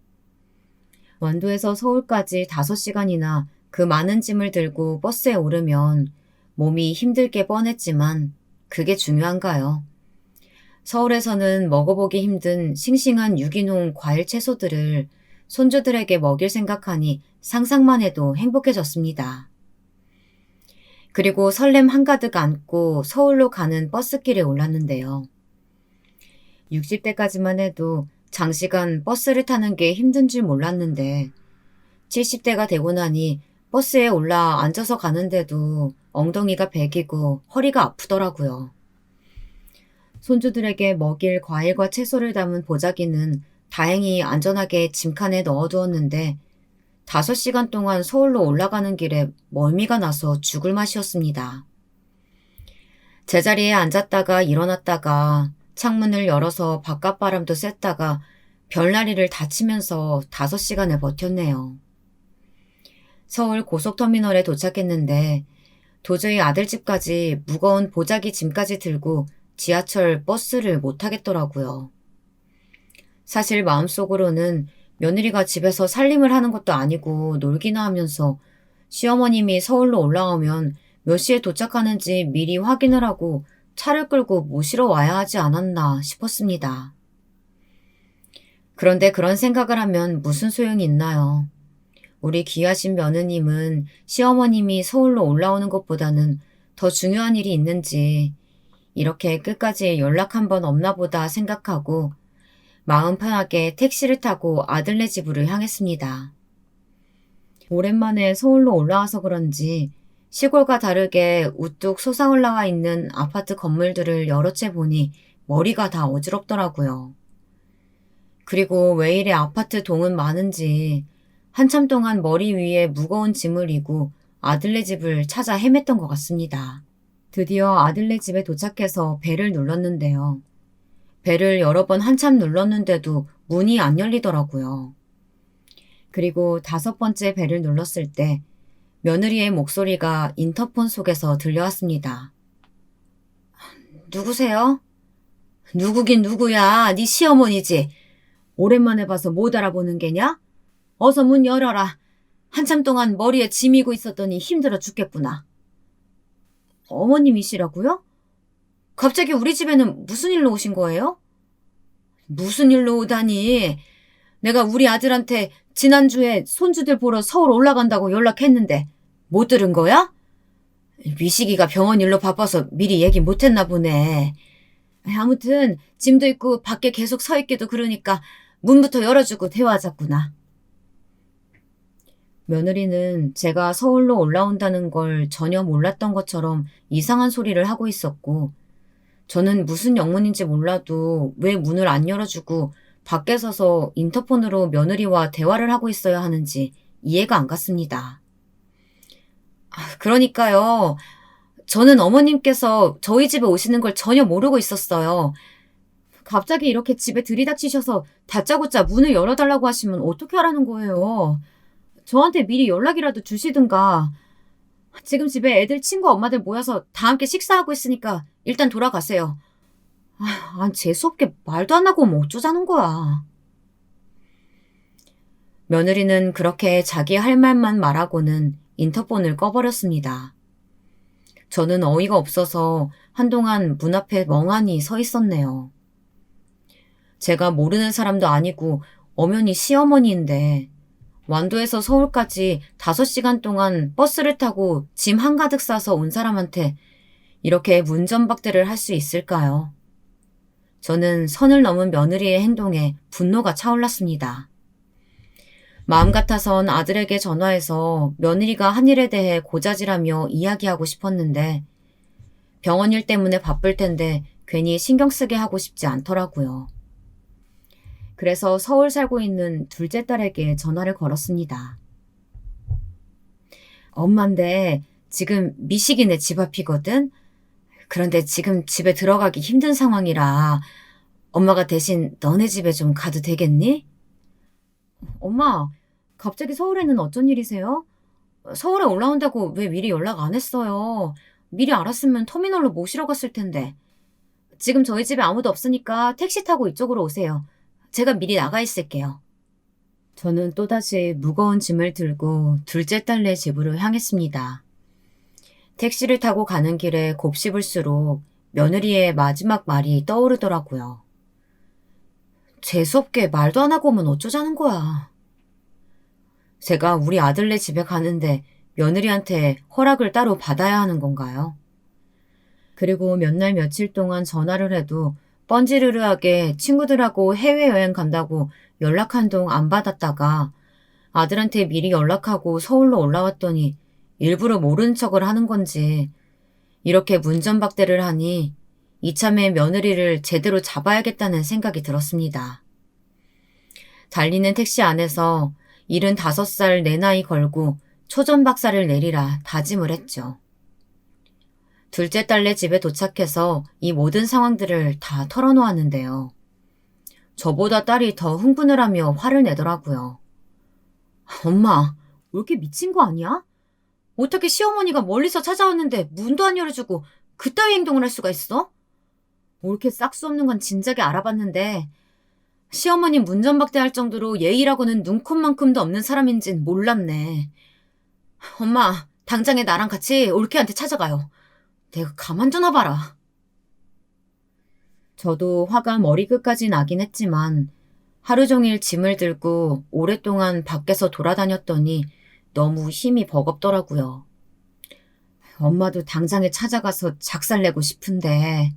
Speaker 1: 완도에서 서울까지 5시간이나 그 많은 짐을 들고 버스에 오르면 몸이 힘들 게 뻔했지만 그게 중요한가요? 서울에서는 먹어보기 힘든 싱싱한 유기농 과일 채소들을 손주들에게 먹일 생각하니 상상만 해도 행복해졌습니다. 그리고 설렘 한가득 안고 서울로 가는 버스길에 올랐는데요. 60대까지만 해도 장시간 버스를 타는 게 힘든 줄 몰랐는데 70대가 되고 나니 버스에 올라 앉아서 가는데도 엉덩이가 베기고 허리가 아프더라고요. 손주들에게 먹일 과일과 채소를 담은 보자기는 다행히 안전하게 짐칸에 넣어두었는데 5시간 동안 서울로 올라가는 길에 멀미가 나서 죽을 맛이었습니다. 제자리에 앉았다가 일어났다가 창문을 열어서 바깥바람도 쐈다가 별나리를 다치면서 5시간을 버텼네요. 서울 고속터미널에 도착했는데 도저히 아들 집까지 무거운 보자기 짐까지 들고 지하철 버스를 못 타겠더라고요. 사실 마음속으로는 며느리가 집에서 살림을 하는 것도 아니고 놀기나 하면서 시어머님이 서울로 올라오면 몇 시에 도착하는지 미리 확인을 하고 차를 끌고 모시러 와야 하지 않았나 싶었습니다. 그런데 그런 생각을 하면 무슨 소용이 있나요? 우리 귀하신 며느님은 시어머님이 서울로 올라오는 것보다는 더 중요한 일이 있는지 이렇게 끝까지 연락 한 번 없나 보다 생각하고 마음 편하게 택시를 타고 아들네 집으로 향했습니다. 오랜만에 서울로 올라와서 그런지 시골과 다르게 우뚝 솟아올라와 있는 아파트 건물들을 여러 채 보니 머리가 다 어지럽더라고요. 그리고 왜 이래 아파트 동은 많은지 한참 동안 머리 위에 무거운 짐을 이고 아들네 집을 찾아 헤맸던 것 같습니다. 드디어 아들네 집에 도착해서 벨을 눌렀는데요. 벨을 여러 번 한참 눌렀는데도 문이 안 열리더라고요. 그리고 5번째 벨을 눌렀을 때 며느리의 목소리가 인터폰 속에서 들려왔습니다. 누구세요? 누구긴 누구야. 네 시어머니지. 오랜만에 봐서 못 알아보는 게냐? 어서 문 열어라. 한참 동안 머리에 짐이고 있었더니 힘들어 죽겠구나. 어머님이시라고요? 갑자기 우리 집에는 무슨 일로 오신 거예요? 무슨 일로 오다니. 내가 우리 아들한테 지난주에 손주들 보러 서울 올라간다고 연락했는데 못 들은 거야? 미식이가 병원 일로 바빠서 미리 얘기 못했나 보네. 아무튼 짐도 있고 밖에 계속 서 있기도 그러니까 문부터 열어주고 대화하자꾸나. 며느리는 제가 서울로 올라온다는 걸 전혀 몰랐던 것처럼 이상한 소리를 하고 있었고 저는 무슨 영문인지 몰라도 왜 문을 안 열어주고 밖에 서서 인터폰으로 며느리와 대화를 하고 있어야 하는지 이해가 안 갔습니다. 그러니까요. 저는 어머님께서 저희 집에 오시는 걸 전혀 모르고 있었어요. 갑자기 이렇게 집에 들이닥치셔서 다짜고짜 문을 열어달라고 하시면 어떻게 하라는 거예요. 저한테 미리 연락이라도 주시든가. 지금 집에 애들 친구 엄마들 모여서 다 함께 식사하고 있으니까 일단 돌아가세요. 재수없게 말도 안 하고 뭐 어쩌자는 거야. 며느리는 그렇게 자기 할 말만 말하고는 인터폰을 꺼버렸습니다. 저는 어이가 없어서 한동안 문 앞에 멍하니 서 있었네요. 제가 모르는 사람도 아니고 엄연히 시어머니인데 완도에서 서울까지 5시간 동안 버스를 타고 짐 한가득 싸서 온 사람한테 이렇게 문전박대를 할 수 있을까요? 저는 선을 넘은 며느리의 행동에 분노가 차올랐습니다. 마음 같아선 아들에게 전화해서 며느리가 한 일에 대해 고자질하며 이야기하고 싶었는데 병원 일 때문에 바쁠 텐데 괜히 신경 쓰게 하고 싶지 않더라고요. 그래서 서울 살고 있는 둘째 딸에게 전화를 걸었습니다. 엄마인데 지금 미식이네 집 앞이거든? 그런데 지금 집에 들어가기 힘든 상황이라 엄마가 대신 너네 집에 좀 가도 되겠니? 엄마, 갑자기 서울에는 어쩐 일이세요? 서울에 올라온다고 왜 미리 연락 안 했어요? 미리 알았으면 터미널로 모시러 갔을 텐데. 지금 저희 집에 아무도 없으니까 택시 타고 이쪽으로 오세요. 제가 미리 나가 있을게요. 저는 또다시 무거운 짐을 들고 둘째 딸네 집으로 향했습니다. 택시를 타고 가는 길에 곱씹을수록 며느리의 마지막 말이 떠오르더라고요. 재수없게 말도 안 하고 오면 어쩌자는 거야. 제가 우리 아들네 집에 가는데 며느리한테 허락을 따로 받아야 하는 건가요? 그리고 몇 날 며칠 동안 전화를 해도 뻔지르르하게 친구들하고 해외여행 간다고 연락 한 동 안 받았다가 아들한테 미리 연락하고 서울로 올라왔더니 일부러 모르는 척을 하는 건지 이렇게 문전박대를 하니 이참에 며느리를 제대로 잡아야겠다는 생각이 들었습니다. 달리는 택시 안에서 75살 내 나이 걸고 초전박살을 내리라 다짐을 했죠. 둘째 딸네 집에 도착해서 이 모든 상황들을 다 털어놓았는데요. 저보다 딸이 더 흥분을 하며 화를 내더라고요. 엄마, 왜 이렇게 미친 거 아니야? 어떻게 시어머니가 멀리서 찾아왔는데 문도 안 열어주고 그따위 행동을 할 수가 있어? 옳게 싹수 없는 건 진작에 알아봤는데 시어머니 문전박대할 정도로 예의라고는 눈꼽만큼도 없는 사람인진 몰랐네. 엄마, 당장에 나랑 같이 올케한테 찾아가요. 내가 가만 두나 봐라. 저도 화가 머리끝까지 나긴 했지만 하루 종일 짐을 들고 오랫동안 밖에서 돌아다녔더니 너무 힘이 버겁더라고요. 엄마도 당장에 찾아가서 작살내고 싶은데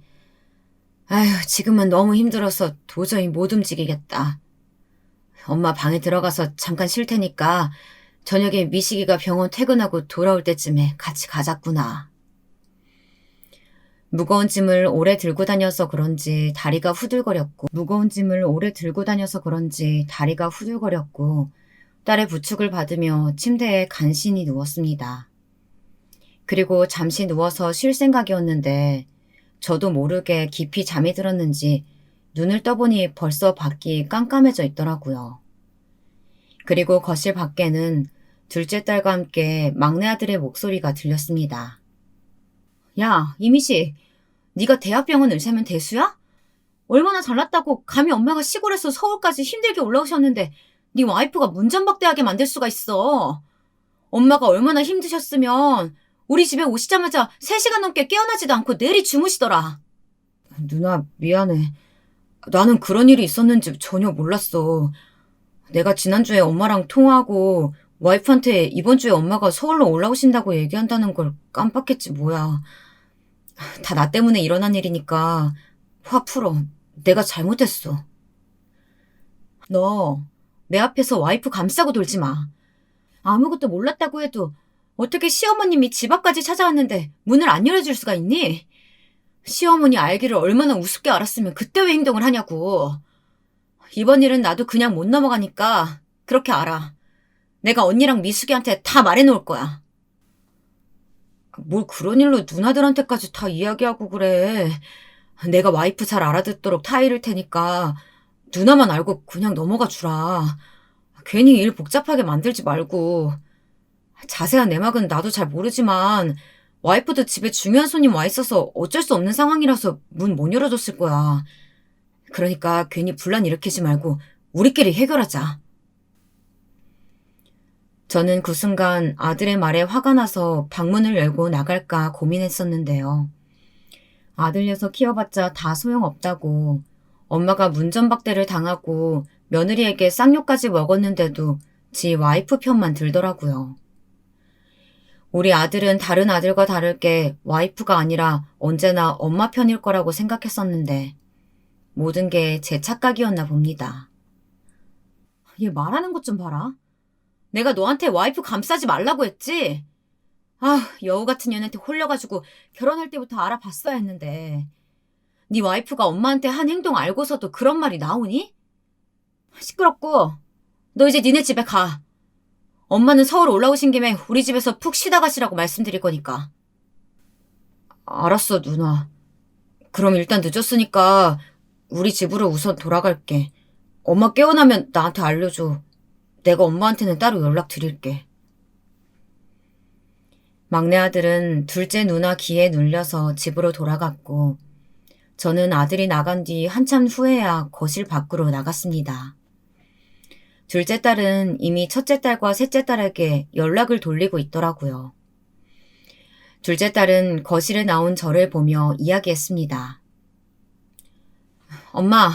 Speaker 1: 아휴, 지금은 너무 힘들어서 도저히 못 움직이겠다. 엄마 방에 들어가서 잠깐 쉴 테니까 저녁에 미식이가 병원 퇴근하고 돌아올 때쯤에 같이 가자꾸나. 무거운 짐을 오래 들고 다녀서 그런지 다리가 후들거렸고 딸의 부축을 받으며 침대에 간신히 누웠습니다. 그리고 잠시 누워서 쉴 생각이었는데 저도 모르게 깊이 잠이 들었는지 눈을 떠보니 벌써 밖이 깜깜해져 있더라고요. 그리고 거실 밖에는 둘째 딸과 함께 막내 아들의 목소리가 들렸습니다. 야, 이미씨, 네가 대학병원 의사면 대수야? 얼마나 잘났다고 감히 엄마가 시골에서 서울까지 힘들게 올라오셨는데 네 와이프가 문전박대하게 만들 수가 있어. 엄마가 얼마나 힘드셨으면 우리 집에 오시자마자 3시간 넘게 깨어나지도 않고 내리 주무시더라. 누나, 미안해. 나는 그런 일이 있었는지 전혀 몰랐어. 내가 지난주에 엄마랑 통화하고 와이프한테 이번 주에 엄마가 서울로 올라오신다고 얘기한다는 걸 깜빡했지 뭐야. 다 나 때문에 일어난 일이니까 화 풀어. 내가 잘못했어. 너 내 앞에서 와이프 감싸고 돌지 마. 아무것도 몰랐다고 해도 어떻게 시어머님이 집 앞까지 찾아왔는데 문을 안 열어줄 수가 있니? 시어머니 알기를 얼마나 우습게 알았으면 그때 왜 행동을 하냐고. 이번 일은 나도 그냥 못 넘어가니까 그렇게 알아. 내가 언니랑 미숙이한테 다 말해놓을 거야. 뭘 그런 일로 누나들한테까지 다 이야기하고 그래. 내가 와이프 잘 알아듣도록 타이를 테니까 누나만 알고 그냥 넘어가 주라. 괜히 일 복잡하게 만들지 말고. 자세한 내막은 나도 잘 모르지만 와이프도 집에 중요한 손님 와 있어서 어쩔 수 없는 상황이라서 문 못 열어줬을 거야. 그러니까 괜히 분란 일으키지 말고 우리끼리 해결하자. 저는 그 순간 아들의 말에 화가 나서 방문을 열고 나갈까 고민했었는데요. 아들 녀석 키워봤자 다 소용없다고, 엄마가 문전박대를 당하고 며느리에게 쌍욕까지 먹었는데도 지 와이프 편만 들더라고요. 우리 아들은 다른 아들과 다르게 와이프가 아니라 언제나 엄마 편일 거라고 생각했었는데 모든 게 제 착각이었나 봅니다. 얘 말하는 것 좀 봐라. 내가 너한테 와이프 감싸지 말라고 했지? 여우 같은 년한테 홀려가지고 결혼할 때부터 알아봤어야 했는데. 네 와이프가 엄마한테 한 행동 알고서도 그런 말이 나오니? 시끄럽고 너 이제 니네 집에 가. 엄마는 서울 올라오신 김에 우리 집에서 푹 쉬다 가시라고 말씀드릴 거니까. 알았어, 누나. 그럼 일단 늦었으니까 우리 집으로 우선 돌아갈게. 엄마 깨어나면 나한테 알려줘. 내가 엄마한테는 따로 연락드릴게. 막내 아들은 둘째 누나 기에 눌려서 집으로 돌아갔고 저는 아들이 나간 뒤 한참 후에야 거실 밖으로 나갔습니다. 둘째 딸은 이미 첫째 딸과 셋째 딸에게 연락을 돌리고 있더라고요. 둘째 딸은 거실에 나온 저를 보며 이야기했습니다. 엄마,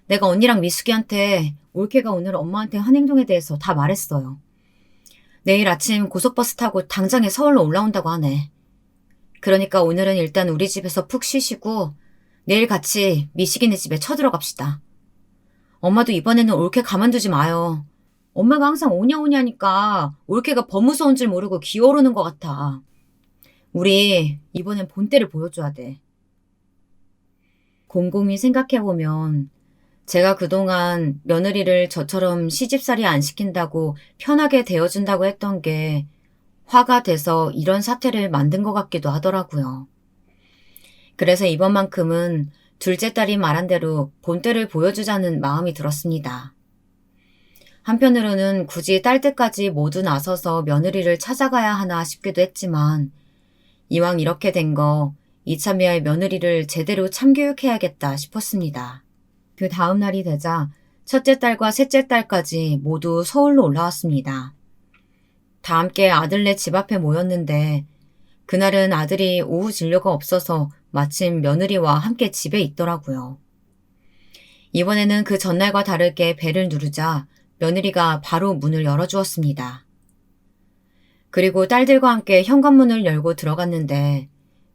Speaker 1: 내가 언니랑 미숙이한테 올케가 오늘 엄마한테 한 행동에 대해서 다 말했어요. 내일 아침 고속버스 타고 당장에 서울로 올라온다고 하네. 그러니까 오늘은 일단 우리 집에서 푹 쉬시고 내일 같이 미식이네 집에 쳐들어갑시다. 엄마도 이번에는 올케 가만두지 마요. 엄마가 항상 오냐오냐 하니까 올케가 범무서운 줄 모르고 기어오르는 것 같아. 우리 이번엔 본때를 보여줘야 돼. 곰곰이 생각해보면 제가 그동안 며느리를 저처럼 시집살이 안 시킨다고 편하게 대해준다고 했던 게 화가 돼서 이런 사태를 만든 것 같기도 하더라고요. 그래서 이번만큼은 둘째 딸이 말한 대로 본때를 보여주자는 마음이 들었습니다. 한편으로는 굳이 딸 때까지 모두 나서서 며느리를 찾아가야 하나 싶기도 했지만 이왕 이렇게 된 거 이참에 며느리를 제대로 참교육해야겠다 싶었습니다. 그 다음 날이 되자 첫째 딸과 셋째 딸까지 모두 서울로 올라왔습니다. 다 함께 아들네 집 앞에 모였는데 그날은 아들이 오후 진료가 없어서 마침 며느리와 함께 집에 있더라고요. 이번에는 그 전날과 다르게 벨을 누르자 며느리가 바로 문을 열어주었습니다. 그리고 딸들과 함께 현관문을 열고 들어갔는데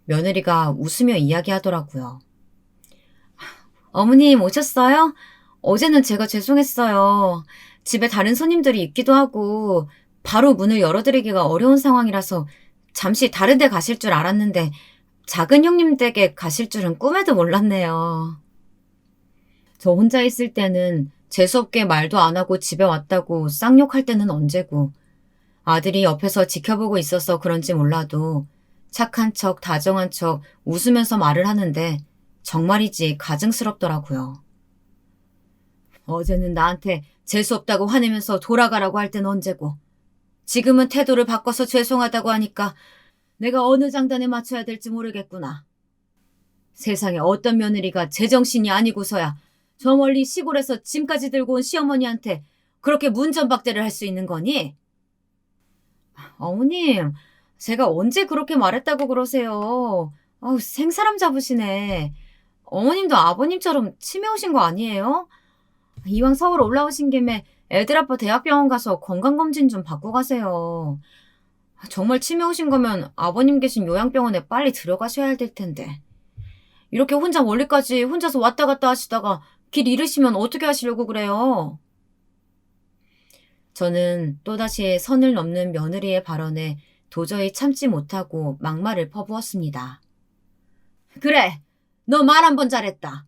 Speaker 1: 며느리가 웃으며 이야기하더라고요. 어머님 오셨어요? 어제는 제가 죄송했어요. 집에 다른 손님들이 있기도 하고 바로 문을 열어드리기가 어려운 상황이라서 잠시 다른 데 가실 줄 알았는데 작은 형님 댁에 가실 줄은 꿈에도 몰랐네요. 저 혼자 있을 때는 재수없게 말도 안 하고 집에 왔다고 쌍욕할 때는 언제고 아들이 옆에서 지켜보고 있어서 그런지 몰라도 착한 척, 다정한 척 웃으면서 말을 하는데 정말이지 가증스럽더라고요. 어제는 나한테 재수없다고 화내면서 돌아가라고 할 땐 언제고 지금은 태도를 바꿔서 죄송하다고 하니까 내가 어느 장단에 맞춰야 될지 모르겠구나. 세상에 어떤 며느리가 제정신이 아니고서야 저 멀리 시골에서 짐까지 들고 온 시어머니한테 그렇게 문전박대를 할 수 있는 거니? 어머님, 제가 언제 그렇게 말했다고 그러세요? 아우, 생사람 잡으시네. 어머님도 아버님처럼 치매 오신 거 아니에요? 이왕 서울 올라오신 김에 애들 아빠 대학병원 가서 건강검진 좀 받고 가세요. 정말 치매 오신 거면 아버님 계신 요양병원에 빨리 들어가셔야 될 텐데. 이렇게 혼자 멀리까지 혼자서 왔다 갔다 하시다가 길 잃으시면 어떻게 하시려고 그래요? 저는 또다시 선을 넘는 며느리의 발언에 도저히 참지 못하고 막말을 퍼부었습니다. 그래, 너 말 한 번 잘했다.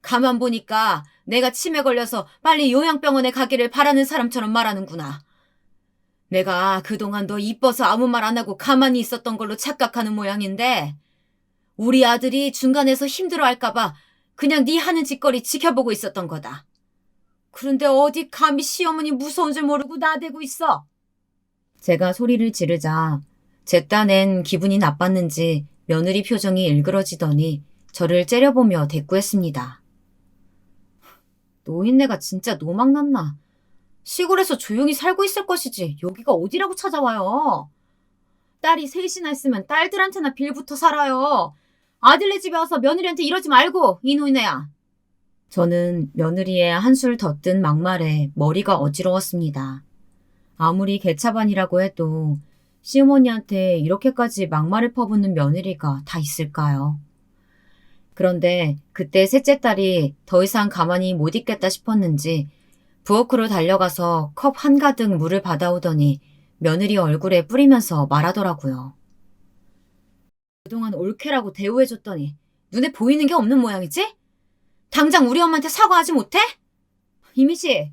Speaker 1: 가만 보니까 내가 치매 걸려서 빨리 요양병원에 가기를 바라는 사람처럼 말하는구나. 내가 그동안 너 이뻐서 아무 말 안 하고 가만히 있었던 걸로 착각하는 모양인데 우리 아들이 중간에서 힘들어할까봐 그냥 네 하는 짓거리 지켜보고 있었던 거다. 그런데 어디 감히 시어머니 무서운 줄 모르고 나대고 있어. 제가 소리를 지르자 제 딴엔 기분이 나빴는지 며느리 표정이 일그러지더니 저를 째려보며 대꾸했습니다. 노인네가 진짜 노망났나. 시골에서 조용히 살고 있을 것이지 여기가 어디라고 찾아와요. 딸이 셋이나 있으면 딸들한테나 빌부터 살아요. 아들네 집에 와서 며느리한테 이러지 말고 이 노인네야. 저는 며느리의 한술 더 뜬 막말에 머리가 어지러웠습니다. 아무리 개차반이라고 해도 시어머니한테 이렇게까지 막말을 퍼붓는 며느리가 다 있을까요? 그런데 그때 셋째 딸이 더 이상 가만히 못 있겠다 싶었는지 부엌으로 달려가서 컵 한가득 물을 받아오더니 며느리 얼굴에 뿌리면서 말하더라고요. 그동안 올케라고 대우해줬더니 눈에 보이는 게 없는 모양이지? 당장 우리 엄마한테 사과하지 못해? 이미지,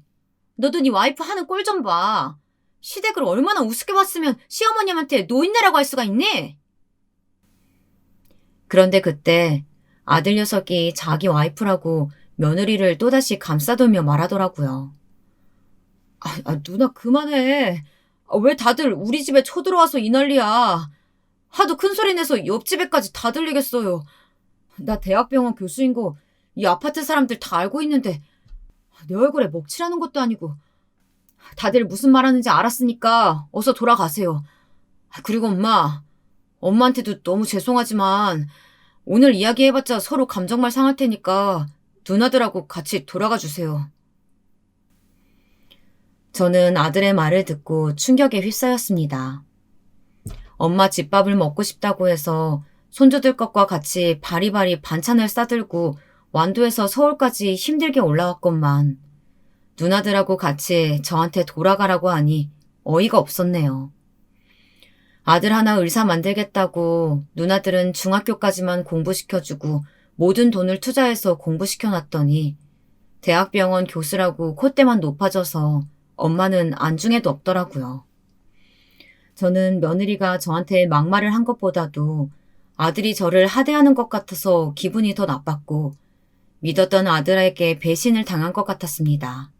Speaker 1: 너도 네 와이프 하는 꼴 좀 봐. 시댁을 얼마나 우습게 봤으면 시어머님한테 노인네라고 할 수가 있니? 그런데 그때 아들 녀석이 자기 와이프라고 며느리를 또다시 감싸돌며 말하더라고요. 누나 그만해. 왜 다들 우리 집에 쳐들어와서 이 난리야. 하도 큰 소리 내서 옆집에까지 다 들리겠어요. 나 대학병원 교수인 거 이 아파트 사람들 다 알고 있는데 내 얼굴에 먹칠하는 것도 아니고 다들 무슨 말하는지 알았으니까 어서 돌아가세요. 그리고 엄마한테도 너무 죄송하지만 오늘 이야기해봤자 서로 감정말 상할 테니까 누나들하고 같이 돌아가 주세요. 저는 아들의 말을 듣고 충격에 휩싸였습니다. 엄마 집밥을 먹고 싶다고 해서 손주들 것과 같이 바리바리 반찬을 싸들고 완도에서 서울까지 힘들게 올라왔건만 누나들하고 같이 저한테 돌아가라고 하니 어이가 없었네요. 아들 하나 의사 만들겠다고 누나들은 중학교까지만 공부시켜주고 모든 돈을 투자해서 공부시켜놨더니 대학병원 교수라고 콧대만 높아져서 엄마는 안중에도 없더라고요. 저는 며느리가 저한테 막말을 한 것보다도 아들이 저를 하대하는 것 같아서 기분이 더 나빴고 믿었던 아들에게 배신을 당한 것 같았습니다.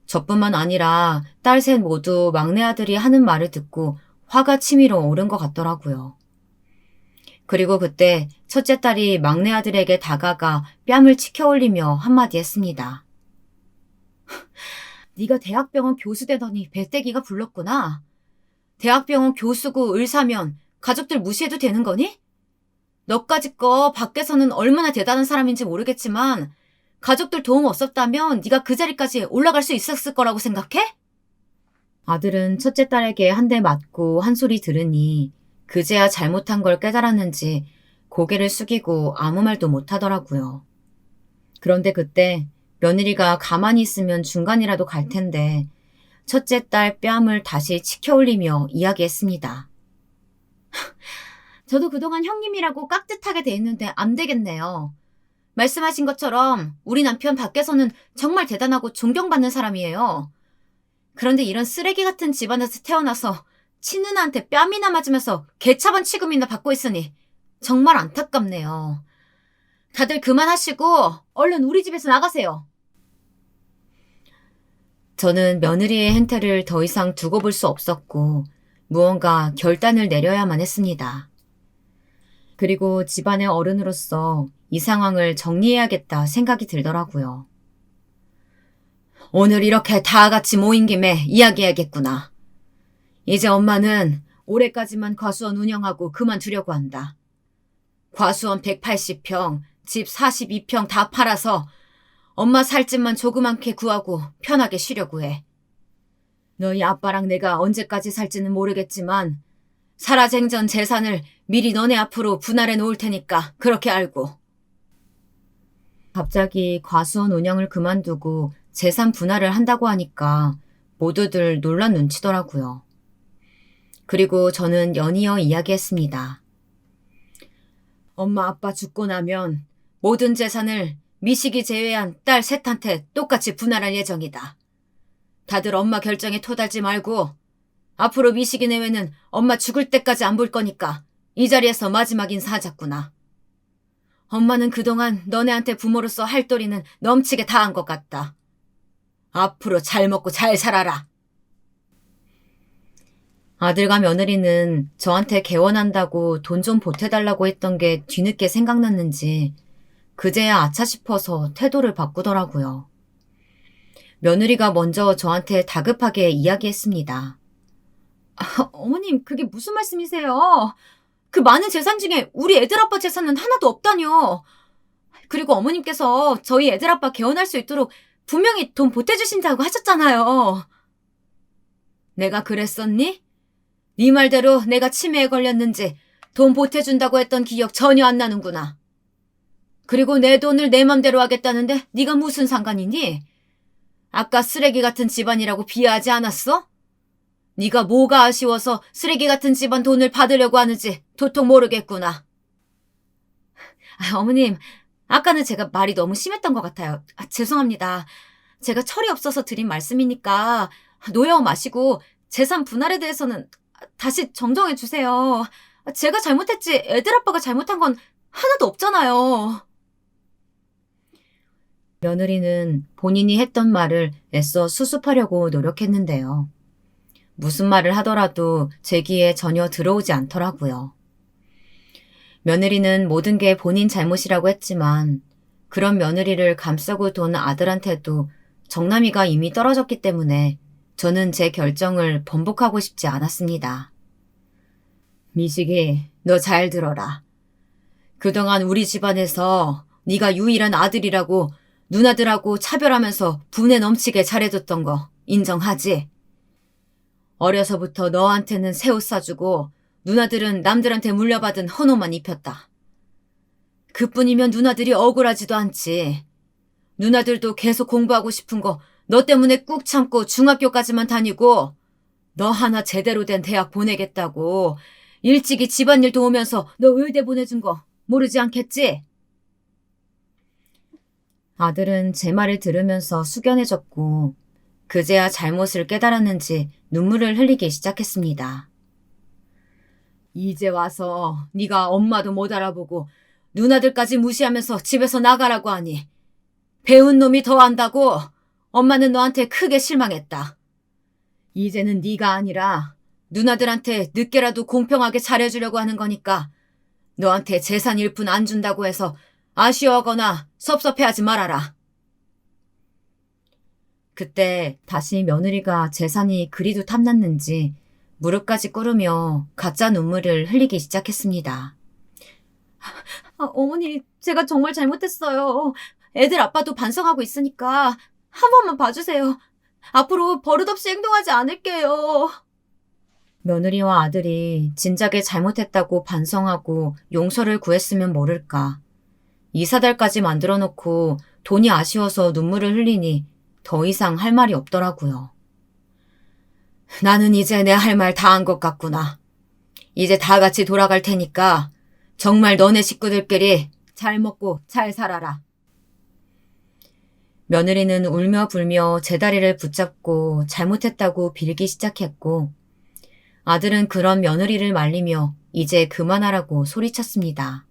Speaker 1: 저뿐만 아니라 딸 셋 모두 막내 아들이 하는 말을 듣고 화가 치밀어 오른 것 같더라고요. 그리고 그때 첫째 딸이 막내 아들에게 다가가 뺨을 치켜올리며 한마디 했습니다. 네가 대학병원 교수 되더니 배때기가 불렀구나. 대학병원 교수고 의사면 가족들 무시해도 되는 거니? 너까지 거 밖에서는 얼마나 대단한 사람인지 모르겠지만 가족들 도움 없었다면 네가 그 자리까지 올라갈 수 있었을 거라고 생각해? 아들은 첫째 딸에게 한 대 맞고 한 소리 들으니 그제야 잘못한 걸 깨달았는지 고개를 숙이고 아무 말도 못하더라고요. 그런데 그때 며느리가 가만히 있으면 중간이라도 갈 텐데 첫째 딸 뺨을 다시 치켜 올리며 이야기했습니다. 저도 그동안 형님이라고 깍듯하게 돼 있는데 안 되겠네요. 말씀하신 것처럼 우리 남편 밖에서는 정말 대단하고 존경받는 사람이에요. 그런데 이런 쓰레기 같은 집안에서 태어나서 친누나한테 뺨이나 맞으면서 개차반 취급이나 받고 있으니 정말 안타깝네요. 다들 그만하시고 얼른 우리 집에서 나가세요. 저는 며느리의 행태를 더 이상 두고 볼 수 없었고 무언가 결단을 내려야만 했습니다. 그리고 집안의 어른으로서 이 상황을 정리해야겠다 생각이 들더라고요. 오늘 이렇게 다 같이 모인 김에 이야기해야겠구나. 이제 엄마는 올해까지만 과수원 운영하고 그만두려고 한다. 과수원 180평, 집 42평 다 팔아서 엄마 살 집만 조그맣게 구하고 편하게 쉬려고 해. 너희 아빠랑 내가 언제까지 살지는 모르겠지만 살아생전 재산을 미리 너네 앞으로 분할해 놓을 테니까 그렇게 알고. 갑자기 과수원 운영을 그만두고 재산 분할을 한다고 하니까 모두들 놀란 눈치더라고요. 그리고 저는 연이어 이야기했습니다. 엄마 아빠 죽고 나면 모든 재산을 미식이 제외한 딸 셋한테 똑같이 분할할 예정이다. 다들 엄마 결정에 토달지 말고 앞으로 미식이 내외는 엄마 죽을 때까지 안 볼 거니까 이 자리에서 마지막 인사하자꾸나. 엄마는 그동안 너네한테 부모로서 할 도리는 넘치게 다 한 것 같다. 앞으로 잘 먹고 잘 살아라. 아들과 며느리는 저한테 개원한다고 돈 좀 보태달라고 했던 게 뒤늦게 생각났는지 그제야 아차 싶어서 태도를 바꾸더라고요. 며느리가 먼저 저한테 다급하게 이야기했습니다. 어머님, 그게 무슨 말씀이세요? 그 많은 재산 중에 우리 애들 아빠 재산은 하나도 없다뇨. 그리고 어머님께서 저희 애들 아빠 개원할 수 있도록 분명히 돈 보태주신다고 하셨잖아요. 내가 그랬었니? 네 말대로 내가 치매에 걸렸는지 돈 보태준다고 했던 기억 전혀 안 나는구나. 그리고 내 돈을 내 맘대로 하겠다는데 네가 무슨 상관이니? 아까 쓰레기 같은 집안이라고 비하하지 않았어? 네가 뭐가 아쉬워서 쓰레기 같은 집안 돈을 받으려고 하는지 도통 모르겠구나. 어머님, 아까는 제가 말이 너무 심했던 것 같아요. 죄송합니다. 제가 철이 없어서 드린 말씀이니까 노여워 마시고 재산 분할에 대해서는 다시 정정해 주세요. 제가 잘못했지 애들 아빠가 잘못한 건 하나도 없잖아요. 며느리는 본인이 했던 말을 애써 수습하려고 노력했는데요. 무슨 말을 하더라도 제 귀에 전혀 들어오지 않더라고요. 며느리는 모든 게 본인 잘못이라고 했지만 그런 며느리를 감싸고 돈 아들한테도 정남이가 이미 떨어졌기 때문에 저는 제 결정을 번복하고 싶지 않았습니다. 미식이, 너 잘 들어라. 그동안 우리 집안에서 네가 유일한 아들이라고 누나들하고 차별하면서 분에 넘치게 잘해줬던 거 인정하지? 어려서부터 너한테는 새 옷 사주고 누나들은 남들한테 물려받은 헌옷만 입혔다. 그뿐이면 누나들이 억울하지도 않지. 누나들도 계속 공부하고 싶은 거 너 때문에 꾹 참고 중학교까지만 다니고 너 하나 제대로 된 대학 보내겠다고 일찍이 집안일 도우면서 너 의대 보내준 거 모르지 않겠지? 아들은 제 말을 들으면서 숙연해졌고 그제야 잘못을 깨달았는지 눈물을 흘리기 시작했습니다. 이제 와서 네가 엄마도 못 알아보고 누나들까지 무시하면서 집에서 나가라고 하니 배운 놈이 더 한다고 엄마는 너한테 크게 실망했다. 이제는 네가 아니라 누나들한테 늦게라도 공평하게 잘해주려고 하는 거니까 너한테 재산 일푼 안 준다고 해서 아쉬워하거나 섭섭해하지 말아라. 그때 다시 며느리가 재산이 그리도 탐났는지 무릎까지 꿇으며 가짜 눈물을 흘리기 시작했습니다. 어머니, 제가 정말 잘못했어요. 애들 아빠도 반성하고 있으니까 한 번만 봐주세요. 앞으로 버릇없이 행동하지 않을게요. 며느리와 아들이 진작에 잘못했다고 반성하고 용서를 구했으면 모를까. 이사달까지 만들어 놓고 돈이 아쉬워서 눈물을 흘리니 더 이상 할 말이 없더라고요. 나는 이제 내 할 말 다 한 것 같구나. 이제 다 같이 돌아갈 테니까 정말 너네 식구들끼리 잘 먹고 잘 살아라. 며느리는 울며 불며 제 다리를 붙잡고 잘못했다고 빌기 시작했고, 아들은 그런 며느리를 말리며 이제 그만하라고 소리쳤습니다.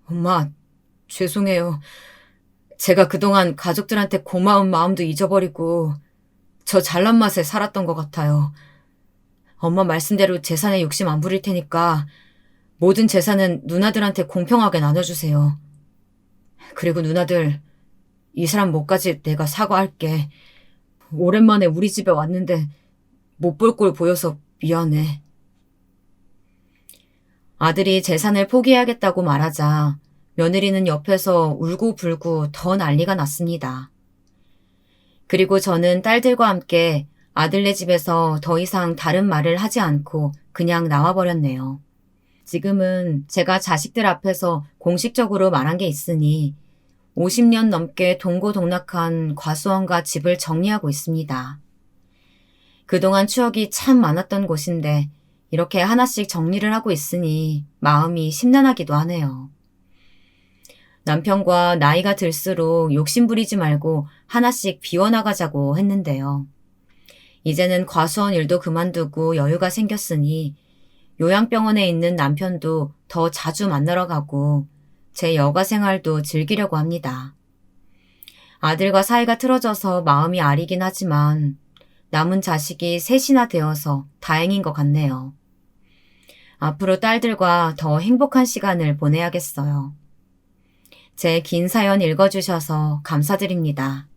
Speaker 1: 엄마, 죄송해요. 제가 그동안 가족들한테 고마운 마음도 잊어버리고 저 잘난 맛에 살았던 것 같아요. 엄마 말씀대로 재산에 욕심 안 부릴 테니까 모든 재산은 누나들한테 공평하게 나눠주세요. 그리고 누나들, 이 사람 뭐까지 내가 사과할게. 오랜만에 우리 집에 왔는데 못 볼 꼴 보여서 미안해. 아들이 재산을 포기해야겠다고 말하자 며느리는 옆에서 울고불고 더 난리가 났습니다. 그리고 저는 딸들과 함께 아들네 집에서 더 이상 다른 말을 하지 않고 그냥 나와버렸네요. 지금은 제가 자식들 앞에서 공식적으로 말한 게 있으니 50년 넘게 동고동락한 과수원과 집을 정리하고 있습니다. 그동안 추억이 참 많았던 곳인데 이렇게 하나씩 정리를 하고 있으니 마음이 심란하기도 하네요. 남편과 나이가 들수록 욕심부리지 말고 하나씩 비워나가자고 했는데요. 이제는 과수원 일도 그만두고 여유가 생겼으니 요양병원에 있는 남편도 더 자주 만나러 가고 제 여가 생활도 즐기려고 합니다. 아들과 사이가 틀어져서 마음이 아리긴 하지만 남은 자식이 셋이나 되어서 다행인 것 같네요. 앞으로 딸들과 더 행복한 시간을 보내야겠어요. 제 긴 사연 읽어주셔서 감사드립니다.